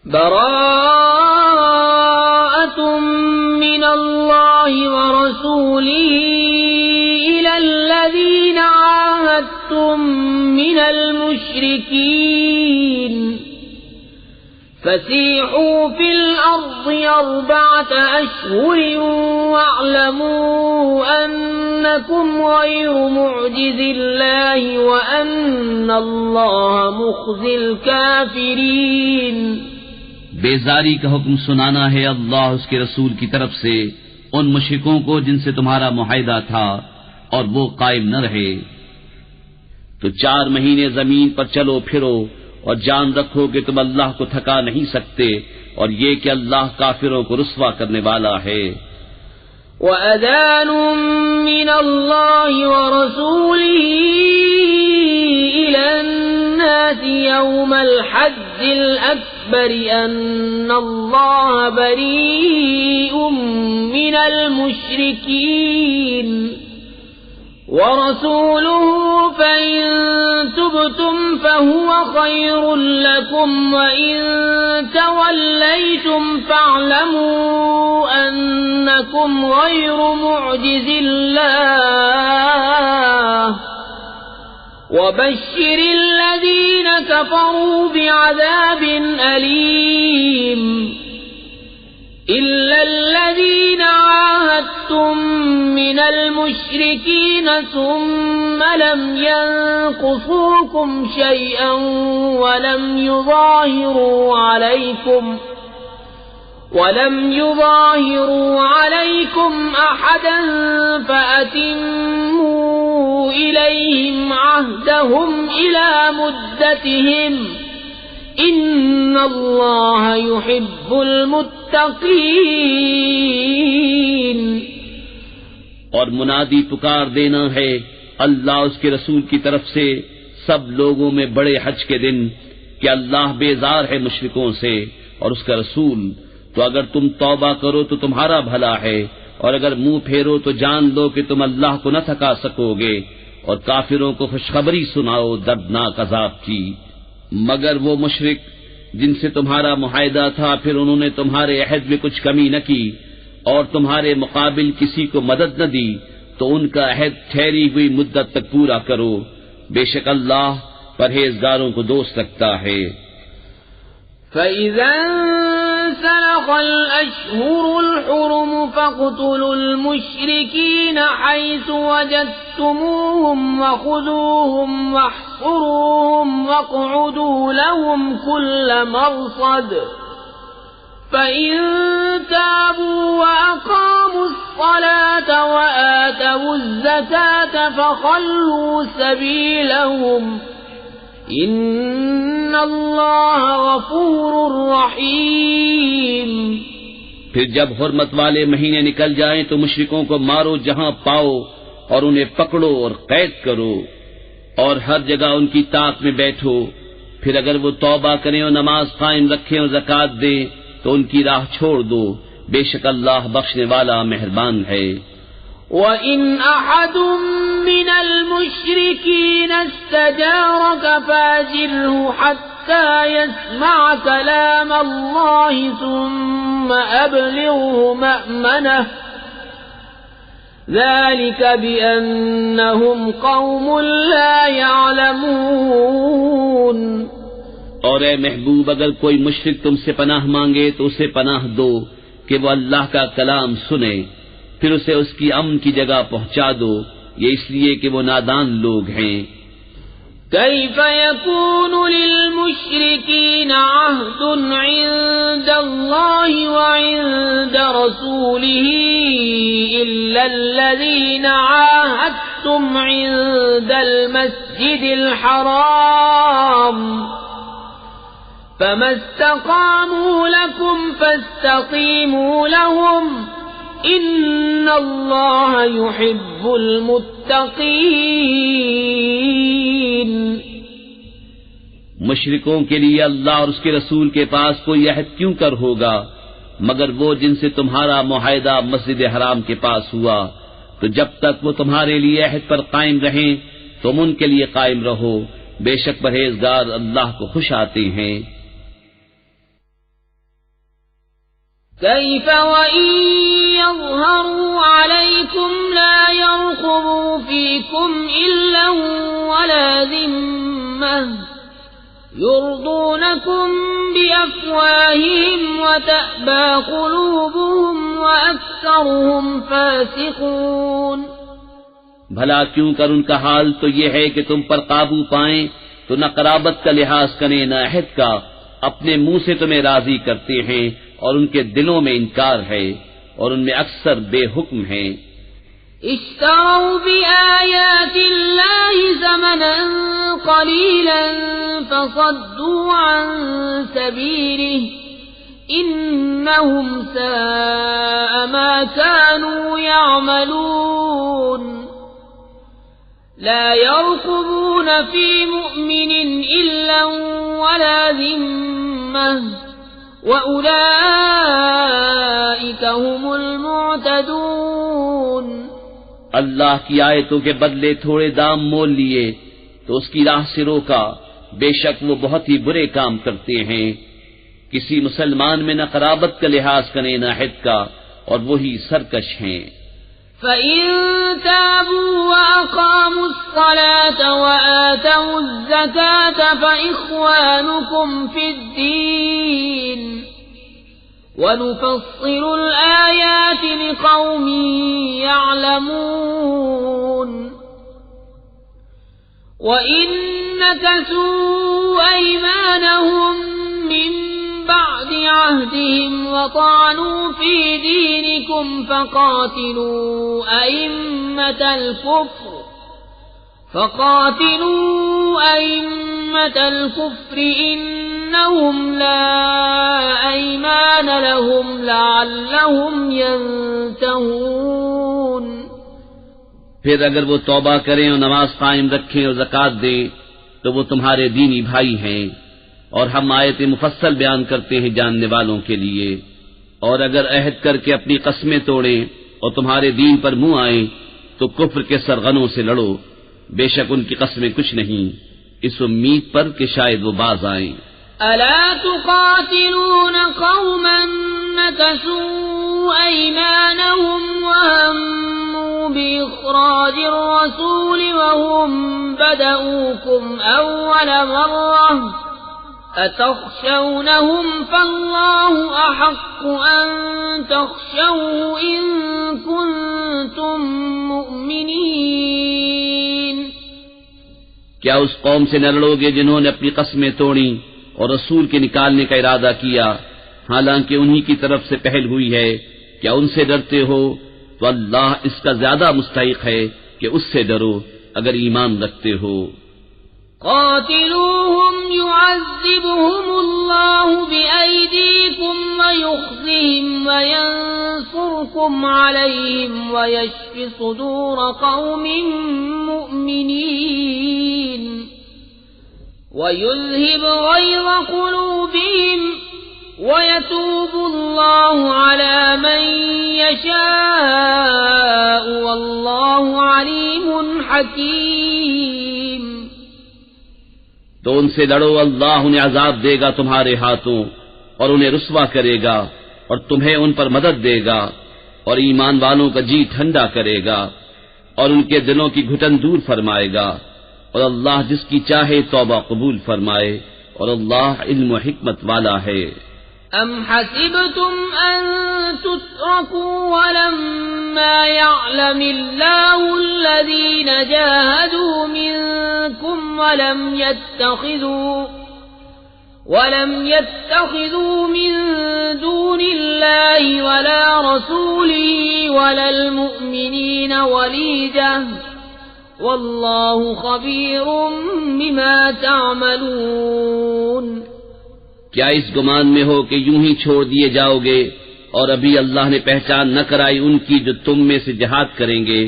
براءة من الله ورسوله إلى الذين عاهدتم من المشركين فسيحوا في الأرض 4 أشهر واعلموا أنكم غير معجز الله وأن الله مخزي الكافرين. بیزاری کا حکم سنانا ہے اللہ اس کے رسول کی طرف سے ان مشرکوں کو جن سے تمہارا معاہدہ تھا اور وہ قائم نہ رہے. تو 4 مہینے زمین پر چلو پھرو اور جان رکھو کہ تم اللہ کو تھکا نہیں سکتے اور یہ کہ اللہ کافروں کو رسوا کرنے والا ہے. وَأَذَانٌ مِّنَ اللَّهِ وَرَسُولِهِ إِلَى النَّاسِ يَوْمَ الْحَجِّ الْأَكْبَرِ أَنَّ اللَّهَ بَرِيءٌ مِّنَ الْمُشْرِكِينَ وَرَسُولُهُ فَإِن تُبْتُمْ فَهُوَ خَيْرٌ لَكُمْ وَإِن تَوَلَّيْتُمْ فَاعْلَمُوا أَنَّكُمْ غَيْرُ مُعْجِزِ اللَّهِ وَبَشِّرِ الَّذِينَ كَفَرُوا بِعَذَابٍ أَلِيمٍ. إِلَّا الَّذِينَ عَاهَدتُّم مِّنَ الْمُشْرِكِينَ ثُمَّ لَمْ يَنقُصُوكُمْ شَيْئًا وَلَمْ يُظَاهِرُوا عَلَيْكُمْ أَحَدًا فَأَتِمُّوا إِلَيْهِمْ عَهْدَهُمْ إِلَى مُدَّتِهِمْ إِنَّ اللَّهَ يُحِبُّ الْمُتَّقِينَ. اور منادی پکار دینا ہے اللہ اس کے رسول کی طرف سے سب لوگوں میں بڑے حج کے دن کہ اللہ بیزار ہے مشرکوں سے اور اس کا رسول. تو اگر تم توبہ کرو تو تمہارا بھلا ہے اور اگر منہ پھیرو تو جان لو کہ تم اللہ کو نہ تھکا سکو گے. اور کافروں کو خوشخبری سناؤ دردناک عذاب کی. مگر وہ مشرک جن سے تمہارا معاہدہ تھا پھر انہوں نے تمہارے عہد میں کچھ کمی نہ کی اور تمہارے مقابل کسی کو مدد نہ دی تو ان کا عہد ٹھہری ہوئی مدت تک پورا کرو. بے شک اللہ پرہیزگاروں کو دوست رکھتا ہے. فَإِذَا انسَلَخَ الْأَشْهُرُ الْحُرُمُ فَاقْتُلُوا الْمُشْرِكِينَ حَيْثُ وَجَدتُّمُوهُمْ وَخُذُوهُمْ وَاحْصُرُوهُمْ وَاقْعُدُوا لَهُمْ كُلَّ مَرْصَدٍ فَإِن تَابُوا وَأَقَامُوا الصَّلَاةَ وَآتَوُا الزَّكَاةَ فَخَلُّوا سَبِيلَهُمْ ان اللہ غفور رحیم. پھر جب حرمت والے مہینے نکل جائیں تو مشرکوں کو مارو جہاں پاؤ اور انہیں پکڑو اور قید کرو اور ہر جگہ ان کی طاق میں بیٹھو. پھر اگر وہ توبہ کریں اور نماز قائم رکھیں اور زکوٰۃ دیں تو ان کی راہ چھوڑ دو. بے شک اللہ بخشنے والا مہربان ہے. وَإِنْ أَحَدٌ مِّنَ الْمُشْرِكِينَ اسْتَجَارَكَ فَأَجِرْهُ حَتَّى يَسْمَعَ كَلَامَ اللَّهِ ثُمَّ أَبْلِغْهُ مَأْمَنَهُ ذَلِكَ بِأَنَّهُمْ قَوْمٌ لَا يَعْلَمُونَ. اور اے محبوب اگر کوئی مشرک تم سے پناہ مانگے تو اسے پناہ دو کہ وہ اللہ کا کلام سنے. پھر اسے اس کی امن کی جگہ پہنچا دو. یہ اس لیے کہ وہ نادان لوگ ہیں. كيف يكون للمشركين عهد عند الله وعند رسوله إلا الذين عاهدتم عند المسجد الحرام فما استقاموا لكم فاستقيموا لهم ان اللہ یحب المتقین. مشرکوں کے لیے اللہ اور اس کے رسول کے پاس کوئی عہد کیوں کر ہوگا مگر وہ جن سے تمہارا معاہدہ مسجد حرام کے پاس ہوا. تو جب تک وہ تمہارے لیے عہد پر قائم رہیں تم ان کے لیے قائم رہو. بے شک پرہیزگار اللہ کو خوش آتے ہیں. كيف وإن يظهروا عليكم لا يرقبوا فيكم إلا ولا ذمة يرضونكم بأفواههم وتأبى قلوبهم وأكثرهم فاسقون. بھلا کیوں کر ان کا حال تو یہ ہے کہ تم پر قابو پائیں تو نہ قرابت کا لحاظ کریں نہ عہد کا، اپنے منہ سے تمہیں راضی کرتے ہیں اور ان کے دلوں میں انکار ہے اور ان میں اکثر بے حکم ہیں. اشتروا بآيات الله ثمنا قليلا فصدوا عن سبيله إنهم ساء ما كانوا يعملون. لا يرقبون في مؤمن إلا ولا ذمة وأولئك هم المعتدون. اللہ کی آیتوں کے بدلے تھوڑے دام مول لیے تو اس کی راہ سے روکا، بے شک وہ بہت ہی برے کام کرتے ہیں. کسی مسلمان میں نہ قرابت کا لحاظ کریں نہ عہد کا، اور وہی سرکش ہیں. فَإِن تَابُوا وَأَقَامُوا الصَّلَاةَ وَآتَوُا الزَّكَاةَ فَإِخْوَانُكُمْ فِي الدِّينِ وَنُفَصِّلُ الْآيَاتِ لِقَوْمٍ يَعْلَمُونَ. وَإِن نَكَثُوا أَيْمَانَهُم مِّن بَعْدِ عَهْدِهِمْ وَطَعَنُوا فِي دِينِكُمْ فَقَاتِلُوا أَئِمَّةَ الْكُفْرِ إِنَّهُمْ لَا أَيْمَانَ لَهُمْ لَعَلَّهُمْ يَنْتَهُونَ. پھر اگر وہ توبہ کریں اور نماز قائم رکھیں اور زکوٰۃ دیں تو وہ تمہارے دینی بھائی ہیں، اور ہم آیت مفصل بیان کرتے ہیں جاننے والوں کے لیے. اور اگر عہد کر کے اپنی قسمیں توڑیں اور تمہارے دین پر منہ آئیں تو کفر کے سرغنوں سے لڑو، بے شک ان کی قسمیں کچھ نہیں، اس امید پر کہ شاید وہ باز آئیں. ألا تقاتلون قوما نكثوا أيمانهم وهموا بإخراج الرسول وهم بدؤوكم أول مرة أتخشونهم فالله أحق أن تخشوه إن كنتم مؤمنين. کیا اس قوم سے نہ لڑو گے جنہوں نے اپنی قسمیں توڑیں اور رسول کے نکالنے کا ارادہ کیا، حالانکہ انہی کی طرف سے پہل ہوئی ہے؟ کیا ان سے ڈرتے ہو؟ تو اللہ اس کا زیادہ مستحق ہے کہ اس سے ڈرو اگر ایمان رکھتے ہو. قاتلوهم يعذبهم الله بأيديكم ويخزهم وينصركم عليهم ويشف صدور قوم مؤمنين ويذهب غيظ قلوبهم ويتوب الله على من يشاء والله عليم حكيم. تو ان سے لڑو، اللہ انہیں عذاب دے گا تمہارے ہاتھوں اور انہیں رسوا کرے گا اور تمہیں ان پر مدد دے گا اور ایمان والوں کا جی ٹھنڈا کرے گا اور ان کے دلوں کی گھٹن دور فرمائے گا، اور اللہ جس کی چاہے توبہ قبول فرمائے، اور اللہ علم و حکمت والا ہے. أَمْ حَسِبْتُمْ أَن تُتْرَكُوا وَلَمَّا يَعْلَمِ اللَّهُ الَّذِينَ جَاهَدُوا مِنكُمْ وَلَمْ يَتَّخِذُوا مِن دُونِ اللَّهِ وَلَا رَسُولِهِ وَلَا الْمُؤْمِنِينَ وَلِيجَةً وَاللَّهُ خَبِيرٌ بِمَا تَعْمَلُونَ. کیا اس گمان میں ہو کہ یوں ہی چھوڑ دیے جاؤ گے اور ابھی اللہ نے پہچان نہ کرائی ان کی جو تم میں سے جہاد کریں گے،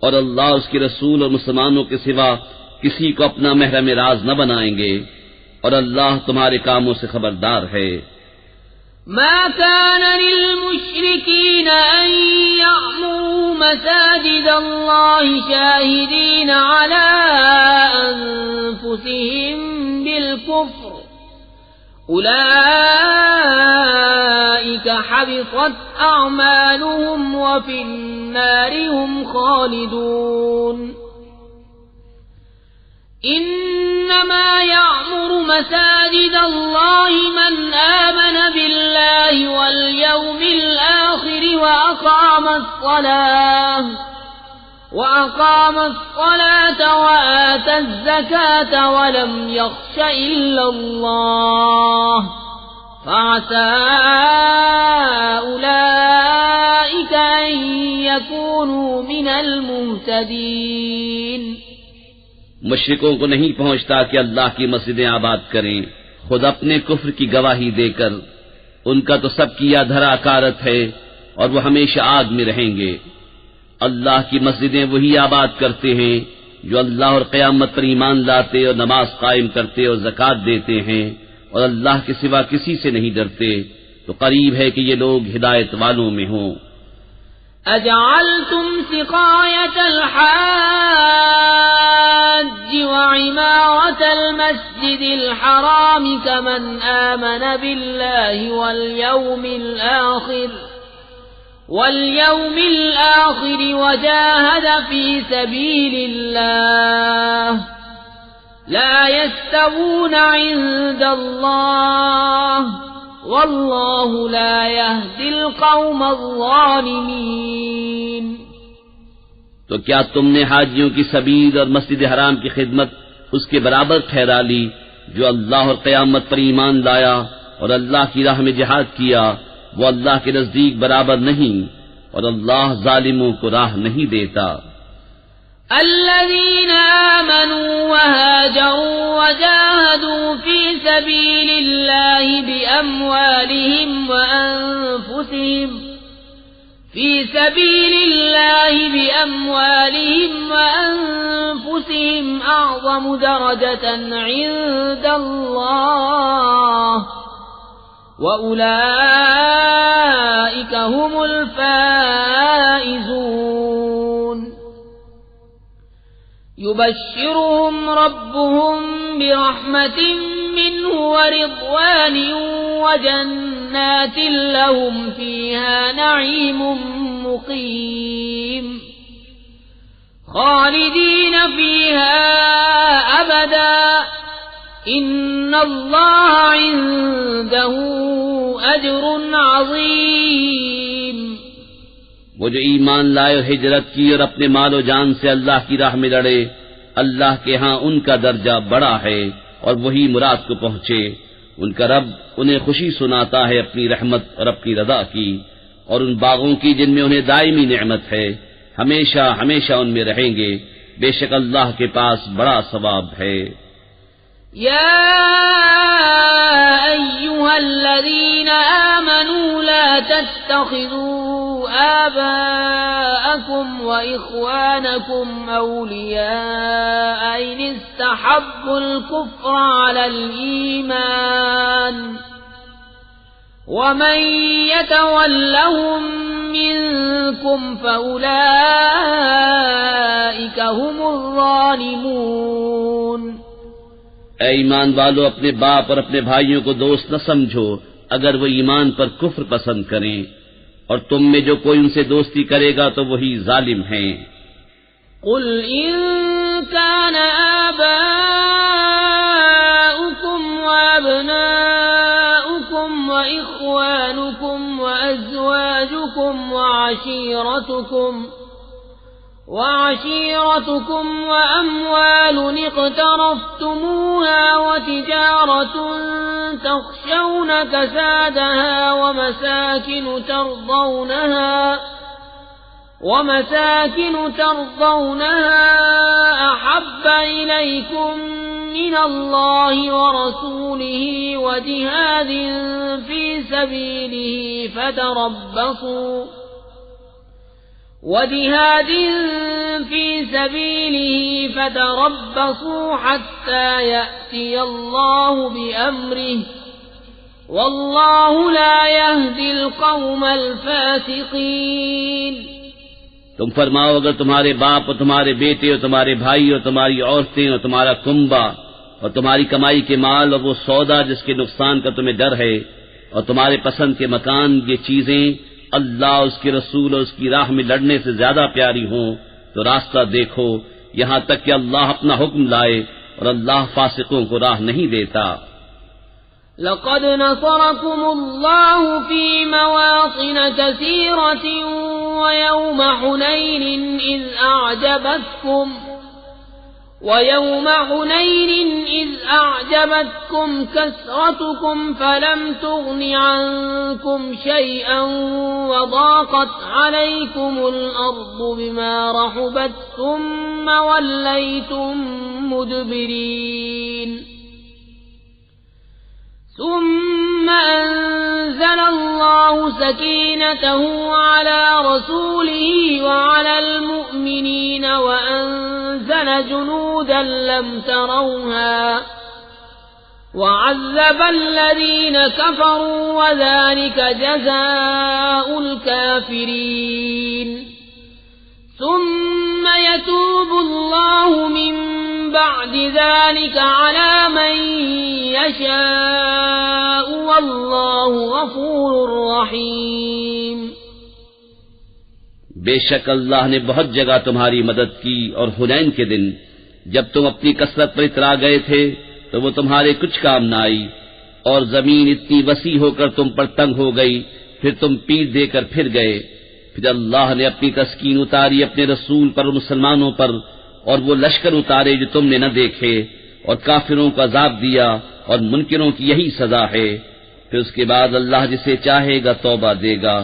اور اللہ اس کے رسول اور مسلمانوں کے سوا کسی کو اپنا محرم راز نہ بنائیں گے، اور اللہ تمہارے کاموں سے خبردار ہے. ما كان للمشركين أن يعمروا مساجد الله شاهدين على أنفسهم بالكفر أولئك حبطت أعمالهم وفي النار هم خالدون إنما يعمر مساجد الله من آمن بالله واليوم الآخر وأقام الصلاة وآتى الزكاة ولم يخش إلا الله فعسى أولئك أن يكونوا من المهتدين مشرکوں کو نہیں پہنچتا کہ اللہ کی مسجدیں آباد کریں خود اپنے کفر کی گواہی دے کر، ان کا تو سب کیا دھرا کارت ہے اور وہ ہمیشہ آگ میں رہیں گے۔ اللہ کی مسجدیں وہی آباد کرتے ہیں جو اللہ اور قیامت پر ایمان لاتے اور نماز قائم کرتے اور زکوٰۃ دیتے ہیں اور اللہ کے سوا کسی سے نہیں ڈرتے، تو قریب ہے کہ یہ لوگ ہدایت والوں میں ہوں۔ أجعلتم سقاية الحاج وعمارة المسجد الحرام كمن آمن بالله واليوم الآخر وجاهد في سبيل الله لا يستوون عند الله واللہ لا يهدی القوم الظالمین۔ تو کیا تم نے حاجیوں کی سبیل اور مسجد حرام کی خدمت اس کے برابر ٹھہرا لی جو اللہ اور قیامت پر ایمان لایا اور اللہ کی راہ میں جہاد کیا؟ وہ اللہ کے نزدیک برابر نہیں اور اللہ ظالموں کو راہ نہیں دیتا۔ الذين آمنوا وهاجروا وجاهدوا في سبيل الله بأموالهم وأنفسهم أعظم درجة عند الله وأولئك هم الفائزون۔ يبشرهم ربهم برحمة منه ورضوان وجنات لهم فيها نعيم مقيم خالدين فيها أبدا إن الله عنده أجر عظيم۔ وہ جو ایمان لائے اور ہجرت کی اور اپنے مال و جان سے اللہ کی راہ میں لڑے، اللہ کے ہاں ان کا درجہ بڑا ہے اور وہی مراد کو پہنچے۔ ان کا رب انہیں خوشی سناتا ہے اپنی رحمت اور اپنی رضا کی، اور ان باغوں کی جن میں انہیں دائمی نعمت ہے، ہمیشہ ہمیشہ ان میں رہیں گے، بے شک اللہ کے پاس بڑا ثواب ہے۔ يا أيها الذين آمنوا لا تتخذوا آباءكم وإخوانكم أولياء إن استحبوا الكفر على الإيمان ومن يتولهم منكم فأولئك هم الظالمون۔ اے ایمان والو، اپنے باپ اور اپنے بھائیوں کو دوست نہ سمجھو اگر وہ ایمان پر کفر پسند کریں، اور تم میں جو کوئی ان سے دوستی کرے گا تو وہی ظالم ہیں۔ قل إن كان آباؤكم وأبناؤكم وإخوانكم وأزواجكم وعشيرتكم وأموال اقترفتموها وتجارة تخشون كسادها ومساكن ترضونها أحب إليكم من الله ورسوله وجهاد في سبيله فتربصوا حتى يأتي الله بأمره والله لا يهدي القوم الفاسقين۔ تم فرماؤ، اگر تمہارے باپ اور تمہارے بیٹے اور تمہارے بھائی اور تمہاری عورتیں اور تمہارا کنبہ اور تمہاری کمائی کے مال اور وہ سودا جس کے نقصان کا تمہیں ڈر ہے اور تمہارے پسند کے مکان یہ چیزیں اللہ اس کے رسول اور اس کی راہ میں لڑنے سے زیادہ پیاری ہوں تو راستہ دیکھو، یہاں تک کہ اللہ اپنا حکم لائے، اور اللہ فاسقوں کو راہ نہیں دیتا۔ لقد نصركم الله في مواطن كثيرة ويوم حنين إذ أعجبتكم كثرتكم فلم تغن عنكم شيئا وضاقت عليكم الأرض بما رحبت ثم وليتم مدبرين ثم أنزل الله سكينته على رسوله وعلى المؤمنين وأنزل جنودا لم تروها وعذب الذين كفروا وذلك جزاء الكافرين ثم يتوب الله من بعد ذلك على من يشاء والله غفور رحيم۔ بے شک اللہ نے بہت جگہ تمہاری مدد کی، اور حنین کے دن جب تم اپنی کثرت پر اترا گئے تھے تو وہ تمہارے کچھ کام نہ آئی، اور زمین اتنی وسیع ہو کر تم پر تنگ ہو گئی، پھر تم پیٹ دے کر پھر گئے، پھر اللہ نے اپنی تسکین اتاری اپنے رسول پر اور مسلمانوں پر، اور وہ لشکر اتارے جو تم نے نہ دیکھے، اور کافروں کو عذاب دیا، اور منکروں کی یہی سزا ہے۔ پھر اس کے بعد اللہ جسے چاہے گا توبہ دے گا،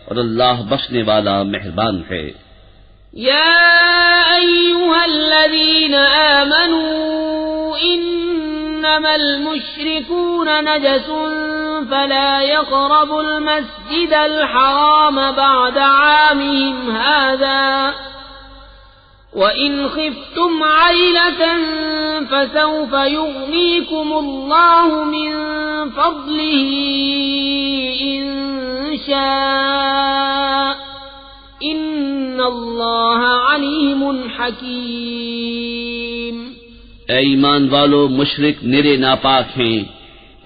اور اللہ بخشنے والا مہربان ہے۔ یا ایھا الذین آمنوا انما المشركون نجس فلا يقربوا المسجد الحرام بعد عامهم هذا وَإِنْ خِفْتُمْ عَيْلَةً فَسَوْفَ يُغْنِيكُمُ اللَّهُ مِنْ فَضْلِهِ إِنْ شَاءَ إِنَّ اللَّهَ عَلِيمٌ حَكِيمٌ۔ اے ایمان والو، مشرک نرے ناپاک ہیں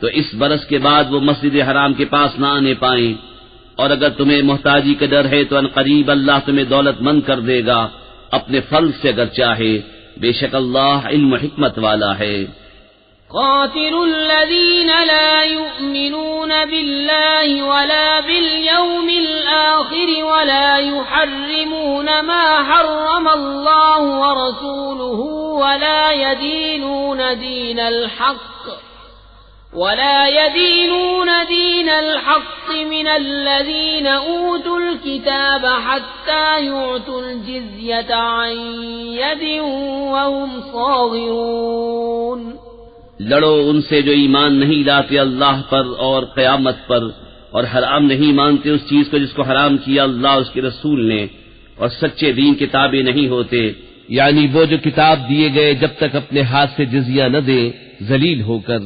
تو اس برس کے بعد وہ مسجد حرام کے پاس نہ آنے پائیں، اور اگر تمہیں محتاجی کا ڈر ہے تو ان قریب اللہ تمہیں دولت مند کر دے گا اپنے فضل سے اگر چاہے، بے شک اللہ علم و حکمت والا ہے۔ قاتلوا الذين لا يؤمنون بالله ولا باليوم الآخر ولا يحرمون ما حرم الله ورسوله ولا يدينون دين الحق من الذين أوتوا الكتاب حتى يعطوا الجزية عن يد وهم صاغرون۔ لڑو ان سے جو ایمان نہیں لاتے اللہ پر اور قیامت پر، اور حرام نہیں مانتے اس چیز کو جس کو حرام کیا اللہ اس کے رسول نے، اور سچے دین کے تابع نہیں ہوتے، یعنی وہ جو کتاب دیے گئے جب تک اپنے ہاتھ سے جزیہ نہ دے ذلیل ہو کر۔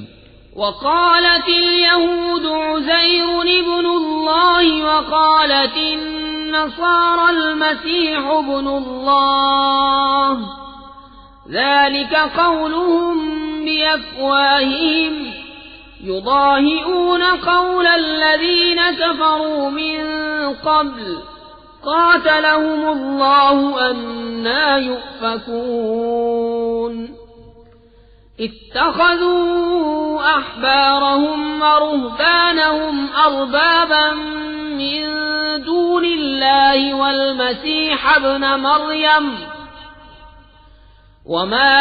وقالت اليهود عزير ابن الله وقالت النصارى المسيح ابن الله ذلك قولهم بأفواههم يضاهئون قول الذين كفروا من قبل قاتلهم الله أنى يؤفكون۔ اتخذوا أحبارهم ورهبانهم أربابا من دون الله والمسيح ابن مريم وما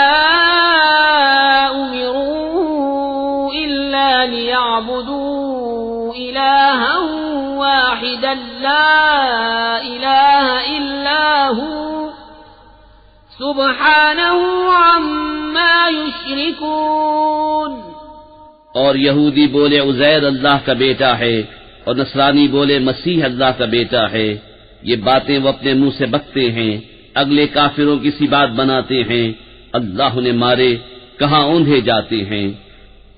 أمروا إلا ليعبدوا إلها واحدا لا إله إلا هو سبحانه عما يشركون۔ اور یہودی بولے عزیر اللہ کا بیٹا ہے، اور نصرانی بولے مسیح اللہ کا بیٹا ہے، یہ باتیں وہ اپنے منہ سے بکتے ہیں، اگلے کافروں کی سی بات بناتے ہیں، اللہ نے مارے کہاں اوندھے جاتے ہیں۔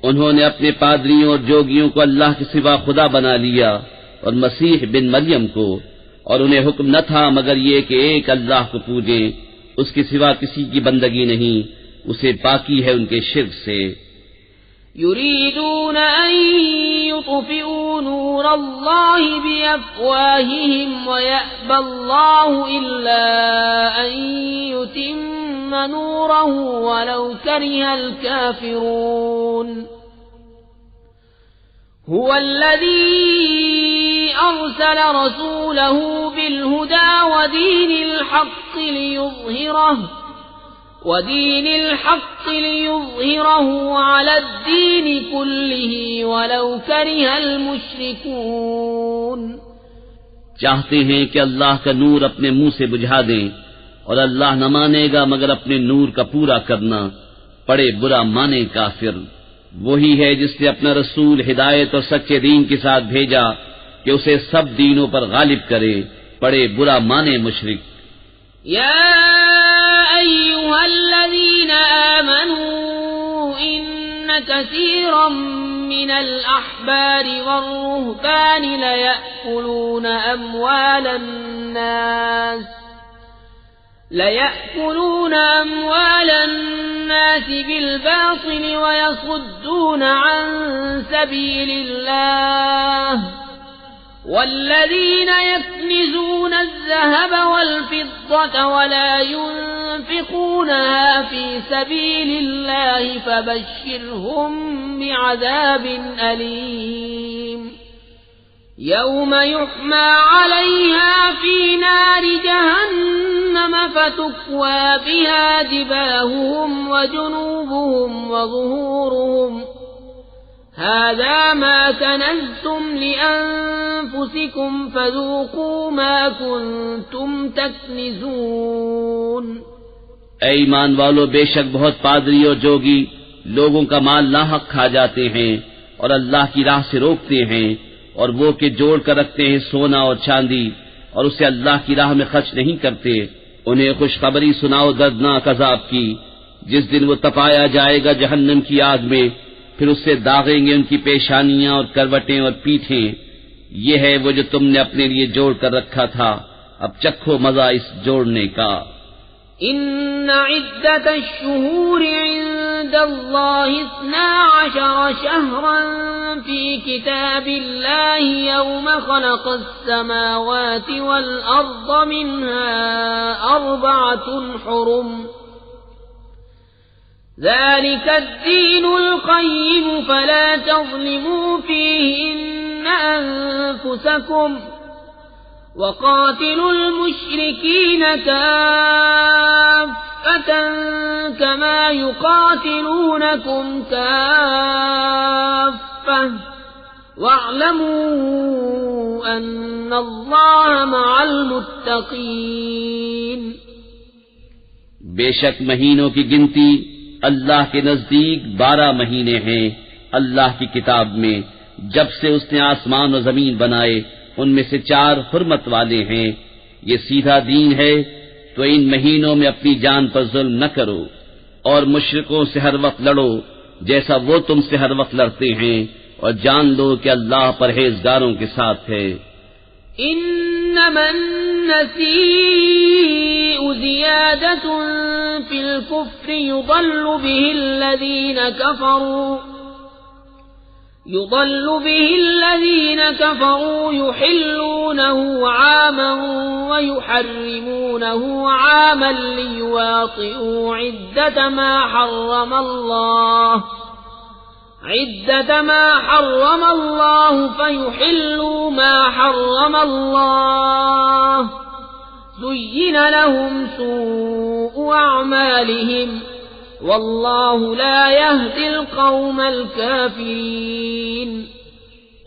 انہوں نے اپنے پادریوں اور جوگیوں کو اللہ کے سوا خدا بنا لیا، اور مسیح بن مریم کو، اور انہیں حکم نہ تھا مگر یہ کہ ایک اللہ کو پوجیں، اس کے سوا کسی کی بندگی نہیں، اسے پاکی ہے ان کے شرک سے۔ يريدون أن يطفئوا الله بأفواههم ويأبى الله إلا أن يتم نوره ولو كره الكافرون هو الذي أرسل رسوله بالهدى ودين الحق ليظهره على الدين كله ولو كره المشركون چاہتے ہیں کہ اللہ کا نور اپنے منہ سے بجھا دیں اور اللہ نہ مانے گا مگر اپنے نور کا پورا کرنا، پڑے برا مانے کافر۔ وہی ہے جس نے اپنا رسول ہدایت اور سچے دین کے ساتھ بھیجا کہ اسے سب دینوں پر غالب کرے، پڑے برا مانے مشرک۔ یا ایھا الذین آمنوا ان کثیرا من الاحبار والرهبان ليأكلون أموال الناس بالباطل ويصدون عن سبيل الله والذين يكنزون الذهب والفضة ولا ينفقونها في سبيل الله فبشرهم بعذاب أليم يوم يحمى عليها في نار جهنم فتكوى بها جباههم وجنوبهم وظهورهم هذا ما كنزتم لأنفسكم فذوقوا ما كنتم تكنزون۔ اے ایمان والو، بے شک بہت پادری اور جوگی لوگوں کا مال ناحق کھا جاتے ہیں اور اللہ کی راہ سے روکتے ہیں، اور وہ کہ جوڑ کر رکھتے ہیں سونا اور چاندی اور اسے اللہ کی راہ میں خرچ نہیں کرتے، انہیں خوشخبری سناؤ دردناک عذاب کی، جس دن وہ تپایا جائے گا جہنم کی آگ میں، پھر اس سے داغیں گے ان کی پیشانیاں اور کروٹیں اور پیٹھیں، یہ ہے وہ جو تم نے اپنے لیے جوڑ کر رکھا تھا، اب چکھو مزہ اس جوڑنے کا۔ ان عدت الشہور عند اللہ 12 شہرا فی کتاب اللہ یوم خلق السماوات والارض منها 4 حرم ذلك الدين القيم فلا تظلموا فيهن أنفسكم وقاتلوا المشركين كافة كما يقاتلونكم كافة واعلموا أن الله مع المتقين۔ بے شک مہینوں کی گنتی اللہ کے نزدیک 12 مہینے ہیں اللہ کی کتاب میں، جب سے اس نے آسمان و زمین بنائے، ان میں سے 4 حرمت والے ہیں، یہ سیدھا دین ہے، تو ان مہینوں میں اپنی جان پر ظلم نہ کرو اور مشرکوں سے ہر وقت لڑو جیسا وہ تم سے ہر وقت لڑتے ہیں، اور جان لو کہ اللہ پرہیزگاروں کے ساتھ ہے۔ انما النسيء زيادة في الكفر يضل به الذين كفروا يحلونه عاما ويحرمونه عاما ليواطئوا عدة ما حرم الله فيحلوا ما حرم الله زين لهم سوء أعمالهم والله لا يهدي القوم الكافرين۔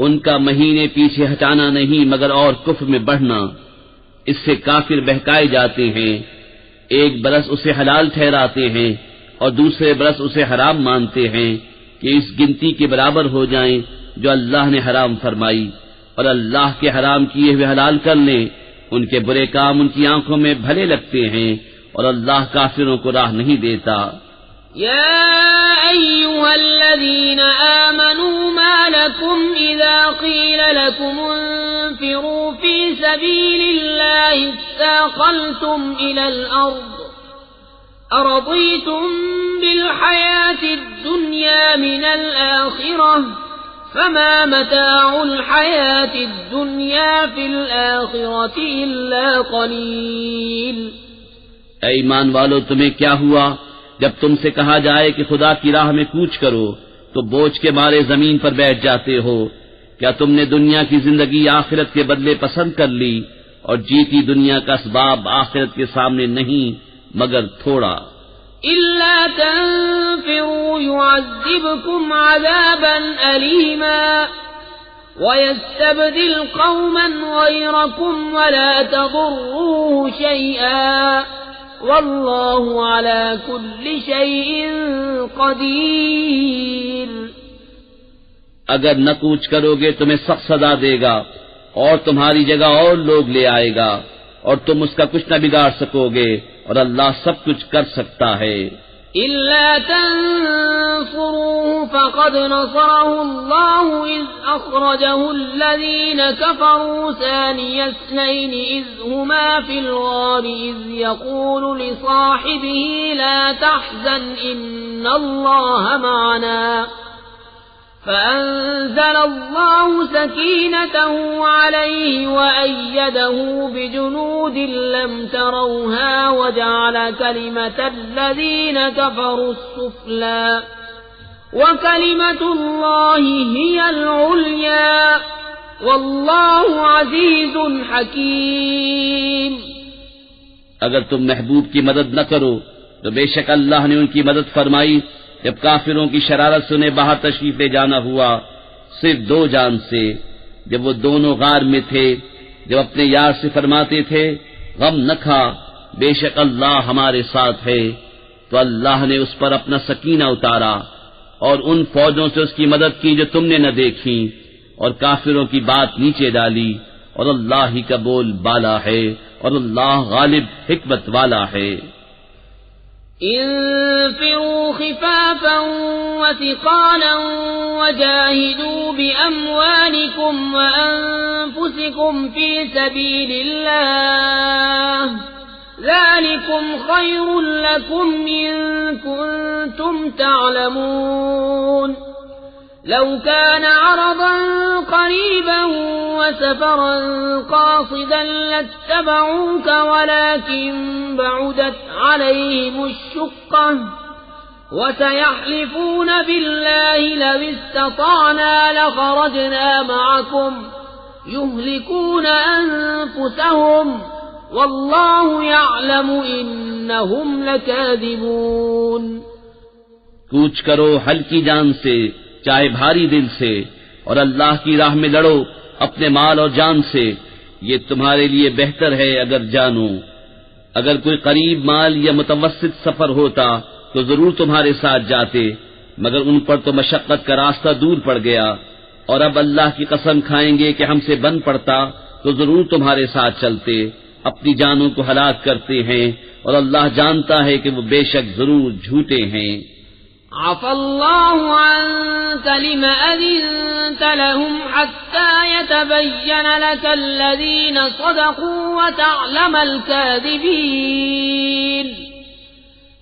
ان کا مہینے پیچھے ہٹانا نہیں مگر اور کفر میں بڑھنا، اس سے کافر بہکائے جاتے ہیں، ایک برس اسے حلال ٹھہراتے ہیں اور دوسرے برس اسے حرام مانتے ہیں کہ اس گنتی کے برابر ہو جائیں جو اللہ نے حرام فرمائی، اور اللہ کے حرام کیے ہوئے حلال کر لیں، ان کے برے کام ان کی آنکھوں میں بھلے لگتے ہیں اور اللہ کافروں کو راہ نہیں دیتا۔ یا ایھا الذین آمنوا ما لکم اذا قیل لکم انفروا فی سبیل اللہ اثاقلتم الى الارض أرضيتم بالحياة الدنيا من الآخرة فما متاع الحياة الدنيا في الآخرة إلا قليل۔ اے ایمان والو، تمہیں کیا ہوا جب تم سے کہا جائے کہ خدا کی راہ میں کوچ کرو تو بوجھ کے مارے زمین پر بیٹھ جاتے ہو؟ کیا تم نے دنیا کی زندگی آخرت کے بدلے پسند کر لی، اور جیتی دنیا کا اسباب آخرت کے سامنے نہیں مگر تھوڑا۔ إلا تنفروا يعذبكم عذابا أليما ويستبدل قوما غيركم ولا تضروه شيئا والله على كل شيء قدير۔ اگر نہ کوچ کرو گے تمہیں سخت سزا دے گا اور تمہاری جگہ اور لوگ لے آئے گا، اور تم اس کا کچھ نہ بگاڑ سکو گے، اور اللہ سب کچھ کر سکتا ہے۔ إلا تنصروه فقد نصره الله إذ أخرجه الذين كفروا ثاني اثنين إذ هما في الغار إذ يقول لصاحبه لا تحزن إن الله معنا فأنزل الله سكينته عليه وأيده بجنود لم تروها وجعل كلمة الذين كفروا السفلى وكلمة الله هي العليا والله عزيز حكيم۔ اگر تم محبوب کی مدد نہ کرو تو بے شک اللہ نے ان کی مدد فرمائی جب کافروں کی شرارت سے انہیں باہر تشریف لے جانا ہوا، صرف دو جان سے، جب وہ دونوں غار میں تھے، جب اپنے یار سے فرماتے تھے غم نہ کھا، بے شک اللہ ہمارے ساتھ ہے، تو اللہ نے اس پر اپنا سکینہ اتارا اور ان فوجوں سے اس کی مدد کی جو تم نے نہ دیکھی، اور کافروں کی بات نیچے ڈالی، اور اللہ ہی کا بول بالا ہے، اور اللہ غالب حکمت والا ہے۔ انفروا خفافا وثقالا وجاهدوا بأموالكم وأنفسكم في سبيل الله ذلكم خير لكم إن كنتم تعلمون لو كان عرضا قريبا وسفرا قاصدا لاتبعوك ولكن بعدت عليهم الشقة وسيحلفون بالله لو استطعنا لخرجنا معكم يهلكون أنفسهم والله يعلم إنهم لكاذبون۔ کوچ کرو ہلکی جان سے چاہے بھاری دل سے، اور اللہ کی راہ میں لڑو اپنے مال اور جان سے، یہ تمہارے لیے بہتر ہے اگر جانو۔ اگر کوئی قریب مال یا متوسط سفر ہوتا تو ضرور تمہارے ساتھ جاتے، مگر ان پر تو مشقت کا راستہ دور پڑ گیا، اور اب اللہ کی قسم کھائیں گے کہ ہم سے بن پڑتا تو ضرور تمہارے ساتھ چلتے، اپنی جانوں کو ہلاک کرتے ہیں، اور اللہ جانتا ہے کہ وہ بے شک ضرور جھوٹے ہیں۔ عفى الله عنك لم أذنت لهم حتى يتبين لك الذين صدقوا وتعلم الكاذبين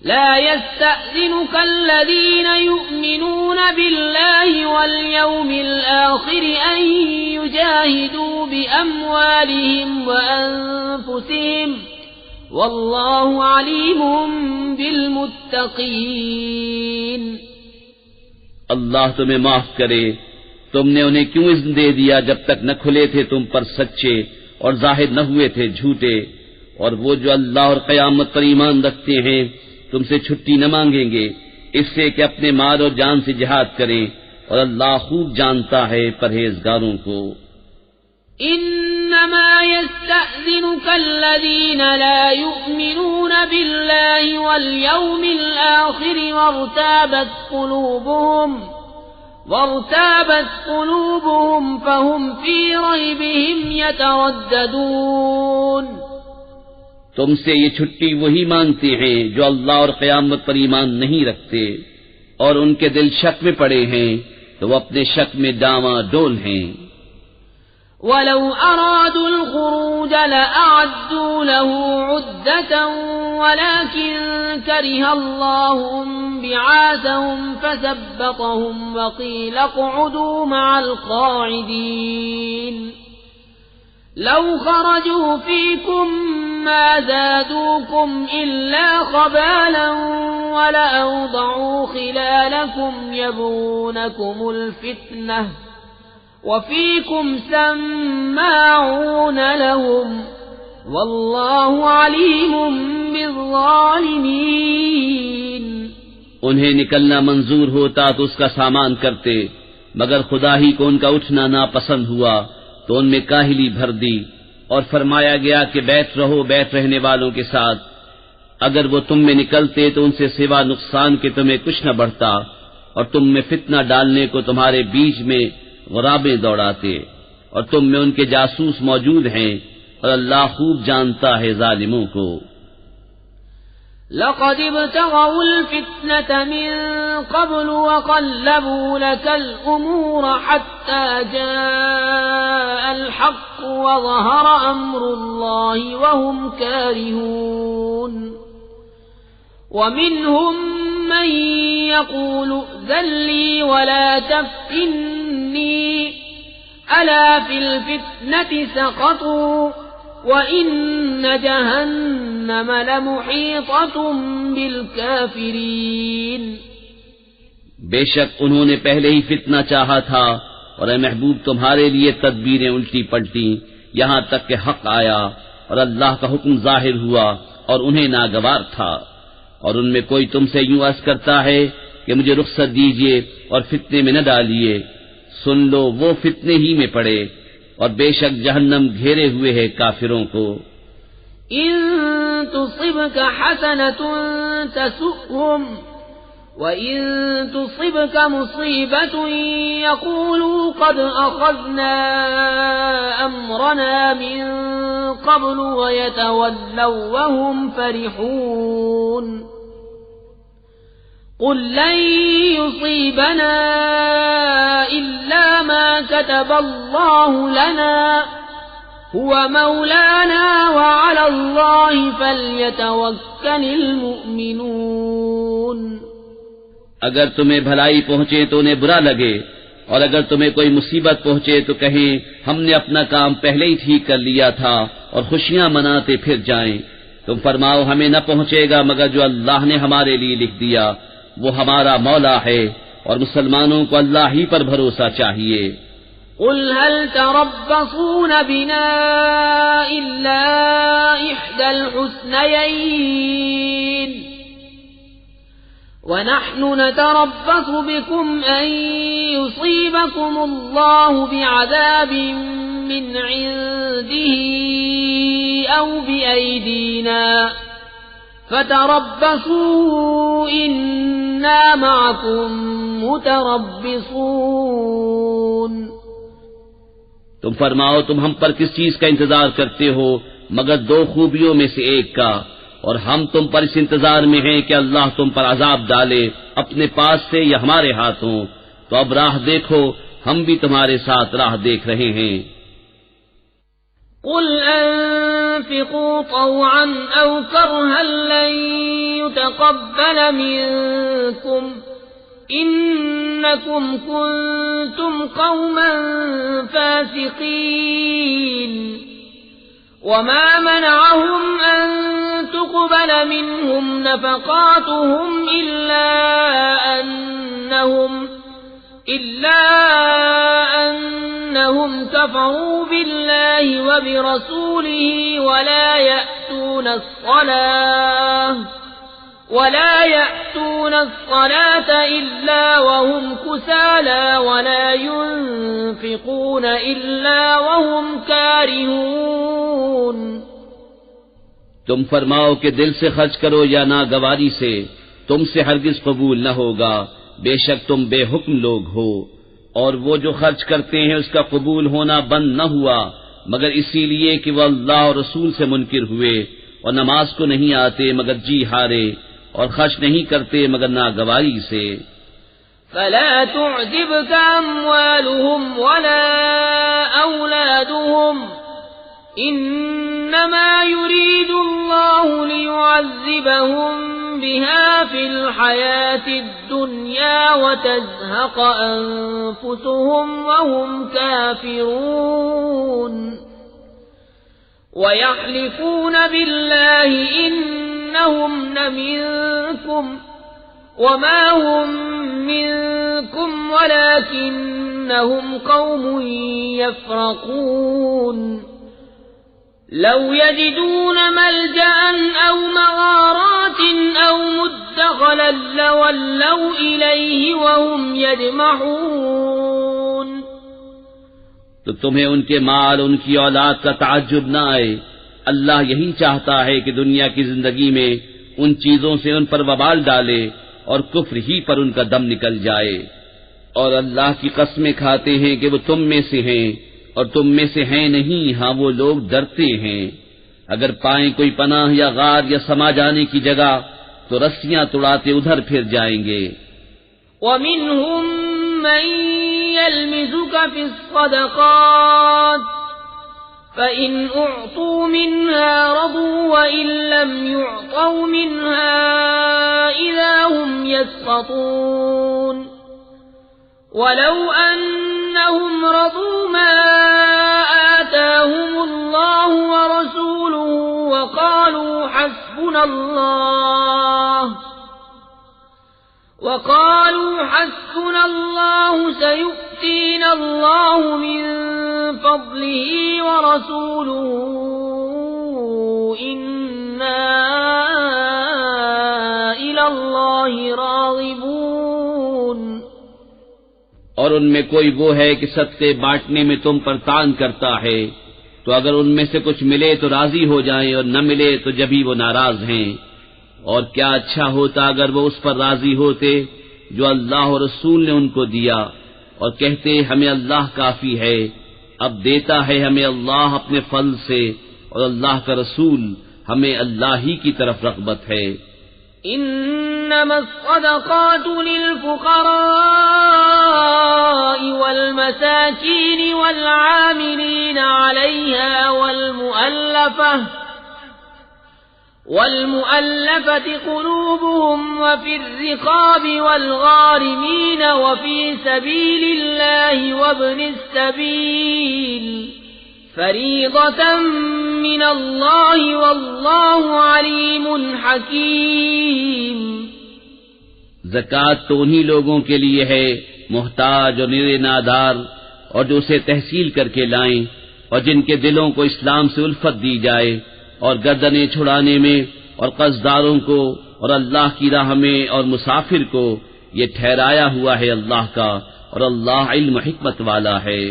لا يستأذنك الذين يؤمنون بالله واليوم الآخر أن يجاهدوا بأموالهم وأنفسهم واللہ علیم بالمتقین۔ اللہ تمہیں معاف کرے، تم نے انہیں کیوں اذن دے دیا جب تک نہ کھلے تھے تم پر سچے اور ظاہر نہ ہوئے تھے جھوٹے، اور وہ جو اللہ اور قیامت پر ایمان رکھتے ہیں تم سے چھٹی نہ مانگیں گے اس سے کہ اپنے مال اور جان سے جہاد کریں، اور اللہ خوب جانتا ہے پرہیزگاروں کو۔ انما يستأذنك الذين لا يؤمنون بالله واليوم الآخر وارتابت قلوبهم فهم في ريبهم يترددون۔ تم سے یہ چھٹی وہی مانگتے ہیں جو اللہ اور قیامت پر ایمان نہیں رکھتے، اور ان کے دل شک میں پڑے ہیں تو وہ اپنے شک میں ڈاواں ڈول ہیں۔ ولو أرادوا الخروج لأعدوا له عدة ولكن كره الله بعاثهم فثبطهم وقيل اقعدوا مع القاعدين لو خرجوا فيكم ما زادوكم إلا خبالا ولأوضعوا خلالكم يبغونكم الفتنة وفيكم سماعون لهم والله عليم بالظالمين. انہیں نکلنا منظور ہوتا تو اس کا سامان کرتے، مگر خدا ہی کو ان کا اٹھنا ناپسند ہوا تو ان میں کاہلی بھر دی، اور فرمایا گیا کہ بیٹھ رہو بیٹھ رہنے والوں کے ساتھ. اگر وہ تم میں نکلتے تو ان سے سوا نقصان کے تمہیں کچھ نہ بڑھتا، اور تم میں فتنہ ڈالنے کو تمہارے بیچ میں غرابیں دوڑاتے، اور تم میں ان کے جاسوس موجود ہیں، اور اللہ خوب جانتا ہے ظالموں کو. لقد ابتغوا الفتنة من قبل وقلبوا لك الأمور حتى جاء الحق وظهر أمر الله وهم كارهون. ومنهم من يقول ائذن لي ولا تفتني ألا في الفتنة سقطوا وَإِنَّ جَهَنَّمَ لَمُحِيطَةٌ بِالْكَافِرِينَ. بے شک انہوں نے پہلے ہی فتنہ چاہا تھا، اور اے محبوب تمہارے لیے تدبیریں الٹی پلٹی یہاں تک کہ حق آیا اور اللہ کا حکم ظاہر ہوا اور انہیں ناگوار تھا. اور ان میں کوئی تم سے یوں عرض کرتا ہے کہ مجھے رخصت دیجیے اور فتنے میں نہ ڈالیے، سن لو وہ فتنے ہی میں پڑے، اور بے شک جہنم گھیرے ہوئے ہے کافروں کو. ان تصبك حسنة تسؤهم وان تصبك مصيبة يقولوا قد اخذنا امرنا من قبل ويتولوا وهم فرحون. قل لن يصيبنا إلا ما كتب الله لنا هو مولانا وعلى الله فليتوكل المؤمنون. اگر تمہیں بھلائی پہنچے تو انہیں برا لگے، اور اگر تمہیں کوئی مصیبت پہنچے تو کہیں ہم نے اپنا کام پہلے ہی ٹھیک کر لیا تھا، اور خوشیاں مناتے پھر جائیں. تم فرماؤ ہمیں نہ پہنچے گا مگر جو اللہ نے ہمارے لیے لکھ دیا، وہ ہمارا مولا ہے، اور مسلمانوں کو اللہ ہی پر بھروسہ چاہیے. قل هل تربصون بنا إلا إحدى الحسنيين ونحن نتربص بكم أن يصيبكم الله بعذاب من عنده أو بأيدينا فتربصوا إنا معكم متربصون. تم فرماؤ تم ہم پر کس چیز کا انتظار کرتے ہو مگر دو خوبیوں میں سے ایک کا، اور ہم تم پر اس انتظار میں ہیں کہ اللہ تم پر عذاب ڈالے اپنے پاس سے یا ہمارے ہاتھوں. تو اب راہ دیکھو، ہم بھی تمہارے ساتھ راہ دیکھ رہے ہیں. قل انفقوا طوعا او كرها لن يتقبل منكم انكم كنتم قوما فاسقين. وما منعهم ان تقبل منهم نفقاتهم الا انهم كفروا بالله وبرسوله ولا يأتون الصلاة إلا وهم كسالى ولا ينفقون إلا وهم كارهون. تم فرماؤ کہ دل سے خرچ کرو یا ناگواری سے، تم سے ہرگز قبول نہ ہوگا، بے شک تم بے حکم لوگ ہو. اور وہ جو خرچ کرتے ہیں اس کا قبول ہونا بند نہ ہوا مگر اسی لیے کہ وہ اللہ اور رسول سے منکر ہوئے، اور نماز کو نہیں آتے مگر جی ہارے، اور خرچ نہیں کرتے مگر ناگواری سے. فلا تعجبك أموالهم ولا أولادهم إنما يريد الله ليعذبهم بها في الحياة الدنيا وتزهق أنفسهم وهم كافرون ويحلفون بالله إنهم لمنكم وما هم منكم ولكنهم قوم يفرقون لو يجدون ملجأ أو مغارات أو مدخلا لولوا إليه وهم يجمحون تو تمہیں ان کے مال ان کی اولاد کا تعجب نہ آئے. اللہ یہی چاہتا ہے کہ دنیا کی زندگی میں ان چیزوں سے ان پر وبال ڈالے اور کفر ہی پر ان کا دم نکل جائے. اور اللہ کی قسمیں کھاتے ہیں کہ وہ تم میں سے ہیں اور تم میں سے ہیں نہیں. ہاں وہ لوگ ڈرتے ہیں. اگر پائیں کوئی پناہ یا غار یا سما جانے کی جگہ تو رسیاں توڑاتے ادھر پھر جائیں گے. وَمِنْهُمْ مَنْ يَلْمِزُكَ فِي الصَّدَقَاتِ فَإِنْ أُعْطُوا مِنْهَا رَضُوا وَإِنْ لَمْ يُعْطَوْا مِنْهَا إِذَا هُمْ يَسْخَطُونَ وَلَوْ أَنَّهُمْ رَضُوا مَا آتَاهُمُ اللَّهُ وَرَسُولُهُ وَقَالُوا حَسْبُنَا اللَّهُ سَيُؤْتِينَا اللَّهُ مِنْ فَضْلِهِ وَرَسُولُهُ إِنَّا إِلَى اللَّهِ رَاغِبُونَ. اور ان میں کوئی وہ ہے کہ صدقے بانٹنے میں تم پر تان کرتا ہے تو اگر ان میں سے کچھ ملے تو راضی ہو جائیں اور نہ ملے تو جبھی وہ ناراض ہیں. اور کیا اچھا ہوتا اگر وہ اس پر راضی ہوتے جو اللہ اور رسول نے ان کو دیا اور کہتے ہمیں اللہ کافی ہے. اب دیتا ہے ہمیں اللہ اپنے فضل سے اور اللہ کا رسول ہمیں اللہ ہی کی طرف رغبت ہے. انما الصدقات للفقراء والمساكين والعاملين عليها والمؤلفة قلوبهم وفي الرقاب والغارمين وفي سبيل الله وابن السبيل فريضة من الله والله عليم حكيم. زکوٰۃ تو انہی لوگوں کے لیے ہے محتاج اور نرے نادار اور جو اسے تحصیل کر کے لائیں اور جن کے دلوں کو اسلام سے الفت دی جائے اور گردنیں چھڑانے میں اور قرضداروں کو اور اللہ کی راہ میں اور مسافر کو یہ ٹھہرایا ہوا ہے اللہ کا اور اللہ علم حکمت والا ہے.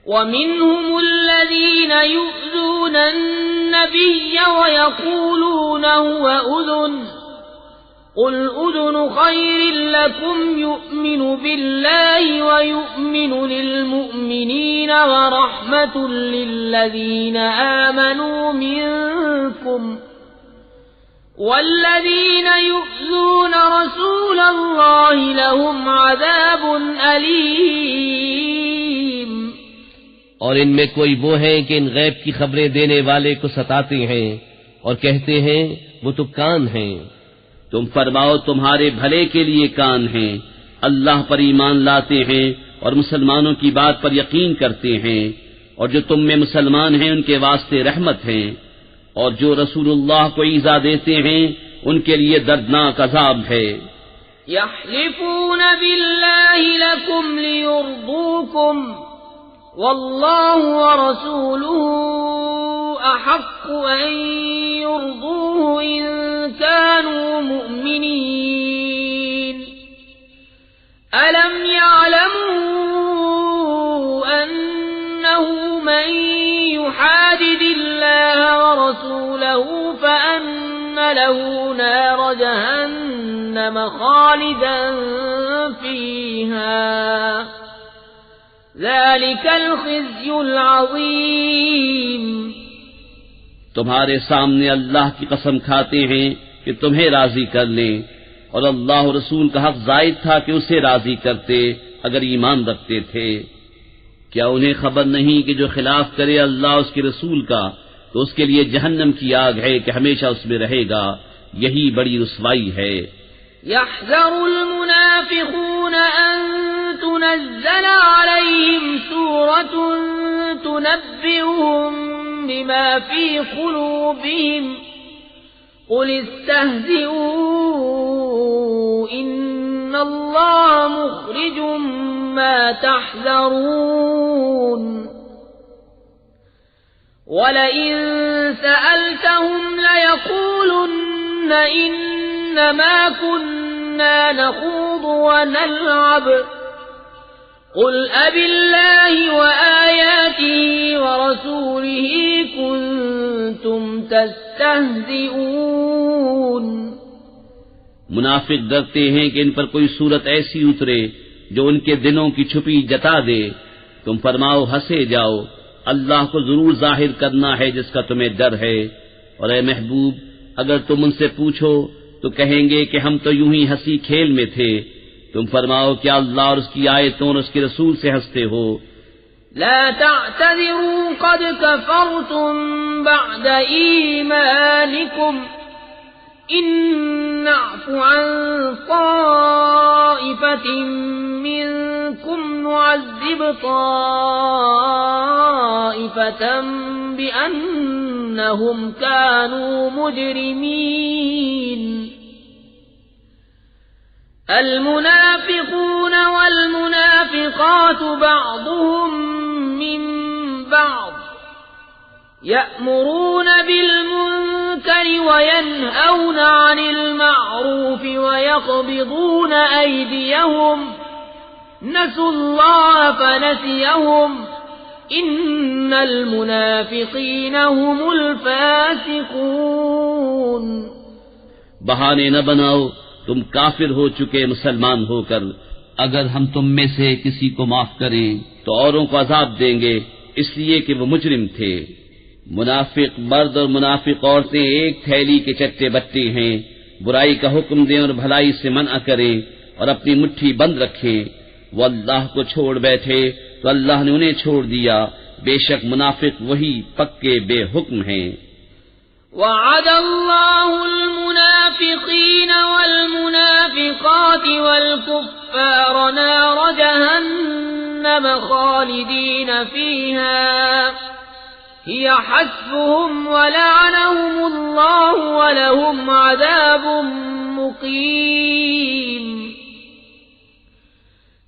وَمِنْهُمُ الَّذِينَ يُؤْذُونَ النَّبِيَّ وَيَقُولُونَ هُوَ أُذُنٌ قُلْ أُذُنُ خَيْرٍ لَكُمْ يُؤْمِنُ بِاللَّهِ وَيُؤْمِنُ لِلْمُؤْمِنِينَ وَرَحْمَةٌ لِلَّذِينَ آمَنُوا مِنكُمْ وَالَّذِينَ يُؤْذُونَ رَسُولَ اللَّهِ لَهُمْ عَذَابٌ أَلِيمٌ. اور ان میں کوئی وہ ہیں کہ ان غیب کی خبریں دینے والے کو ستاتے ہیں اور کہتے ہیں وہ تو کان ہیں. تم فرماؤ تمہارے بھلے کے لیے کان ہیں. اللہ پر ایمان لاتے ہیں اور مسلمانوں کی بات پر یقین کرتے ہیں اور جو تم میں مسلمان ہیں ان کے واسطے رحمت ہیں اور جو رسول اللہ کو ایذا دیتے ہیں ان کے لیے دردناک عذاب ہے. يحلفون بالله لكم ليرضوكم والله ورسوله أحق أن يرضوه إن كانوا مؤمنين. ألم يعلموا أنه من يحادد الله ورسوله فأن له نار جهنم خالدا فيها ذلك الخزي العظيم. تمہارے سامنے اللہ کی قسم کھاتے ہیں کہ تمہیں راضی کر لیں اور اللہ و رسول کا حق زائد تھا کہ اسے راضی کرتے اگر ایمان رکھتے تھے. کیا انہیں خبر نہیں کہ جو خلاف کرے اللہ اس کے رسول کا تو اس کے لیے جہنم کی آگ ہے کہ ہمیشہ اس میں رہے گا، یہی بڑی رسوائی ہے۔ يحذر المنافقون أن تنزل عليهم سورة تنبئهم بما في قلوبهم قل استهزئوا إن الله مخرج ما تحذرون ولئن سألتهم ليقولن إنما كنا نخوض ونلعب قل أبالله وآياته ورسوله كنتم تستهزئون۔ منافق ڈرتے ہیں کہ ان پر کوئی صورت ایسی اترے جو ان کے دلوں کی چھپی جتا دے، تم فرماؤ ہنسے جاؤ، اللہ کو ضرور ظاہر کرنا ہے جس کا تمہیں ڈر ہے، اور اے محبوب اگر تم ان سے پوچھو تو کہیں گے کہ ہم تو یوں ہی ہنسی کھیل میں تھے، تم فرماؤ کیا اللہ اور اس کی آیتوں اور اس کے رسول سے ہنستے ہو؟ لا تعتذروا قد كفرتم بعد إيمانكم إن نعف عن طائفة منكم نعذب طائفة بأنهم كانوا مجرمين۔ المنافقون والمنافقات بعضهم من بعض يأمرون بالمنكر وينهون عن المعروف ويقبضون أيديهم نسوا الله فنسيهم إن المنافقين هم الفاسقون۔ بہانے نہ بناؤ، تم کافر ہو چکے مسلمان ہو کر، اگر ہم تم میں سے کسی کو معاف کریں تو اوروں کو عذاب دیں گے اس لیے کہ وہ مجرم تھے۔ منافق مرد اور منافق عورتیں ایک تھیلی کے چٹے بٹے ہیں، برائی کا حکم دیں اور بھلائی سے منع کریں اور اپنی مٹھی بند رکھیں۔ وہ اللہ کو چھوڑ بیٹھے تو اللہ نے انہیں چھوڑ دیا، بے شک منافق وہی پکے بے حکم ہیں۔ وعد الله المنافقين والمنافقات والكفار نار جهنم خالدين فيها هي حسبهم ولعنهم الله ولهم عذاب مقيم۔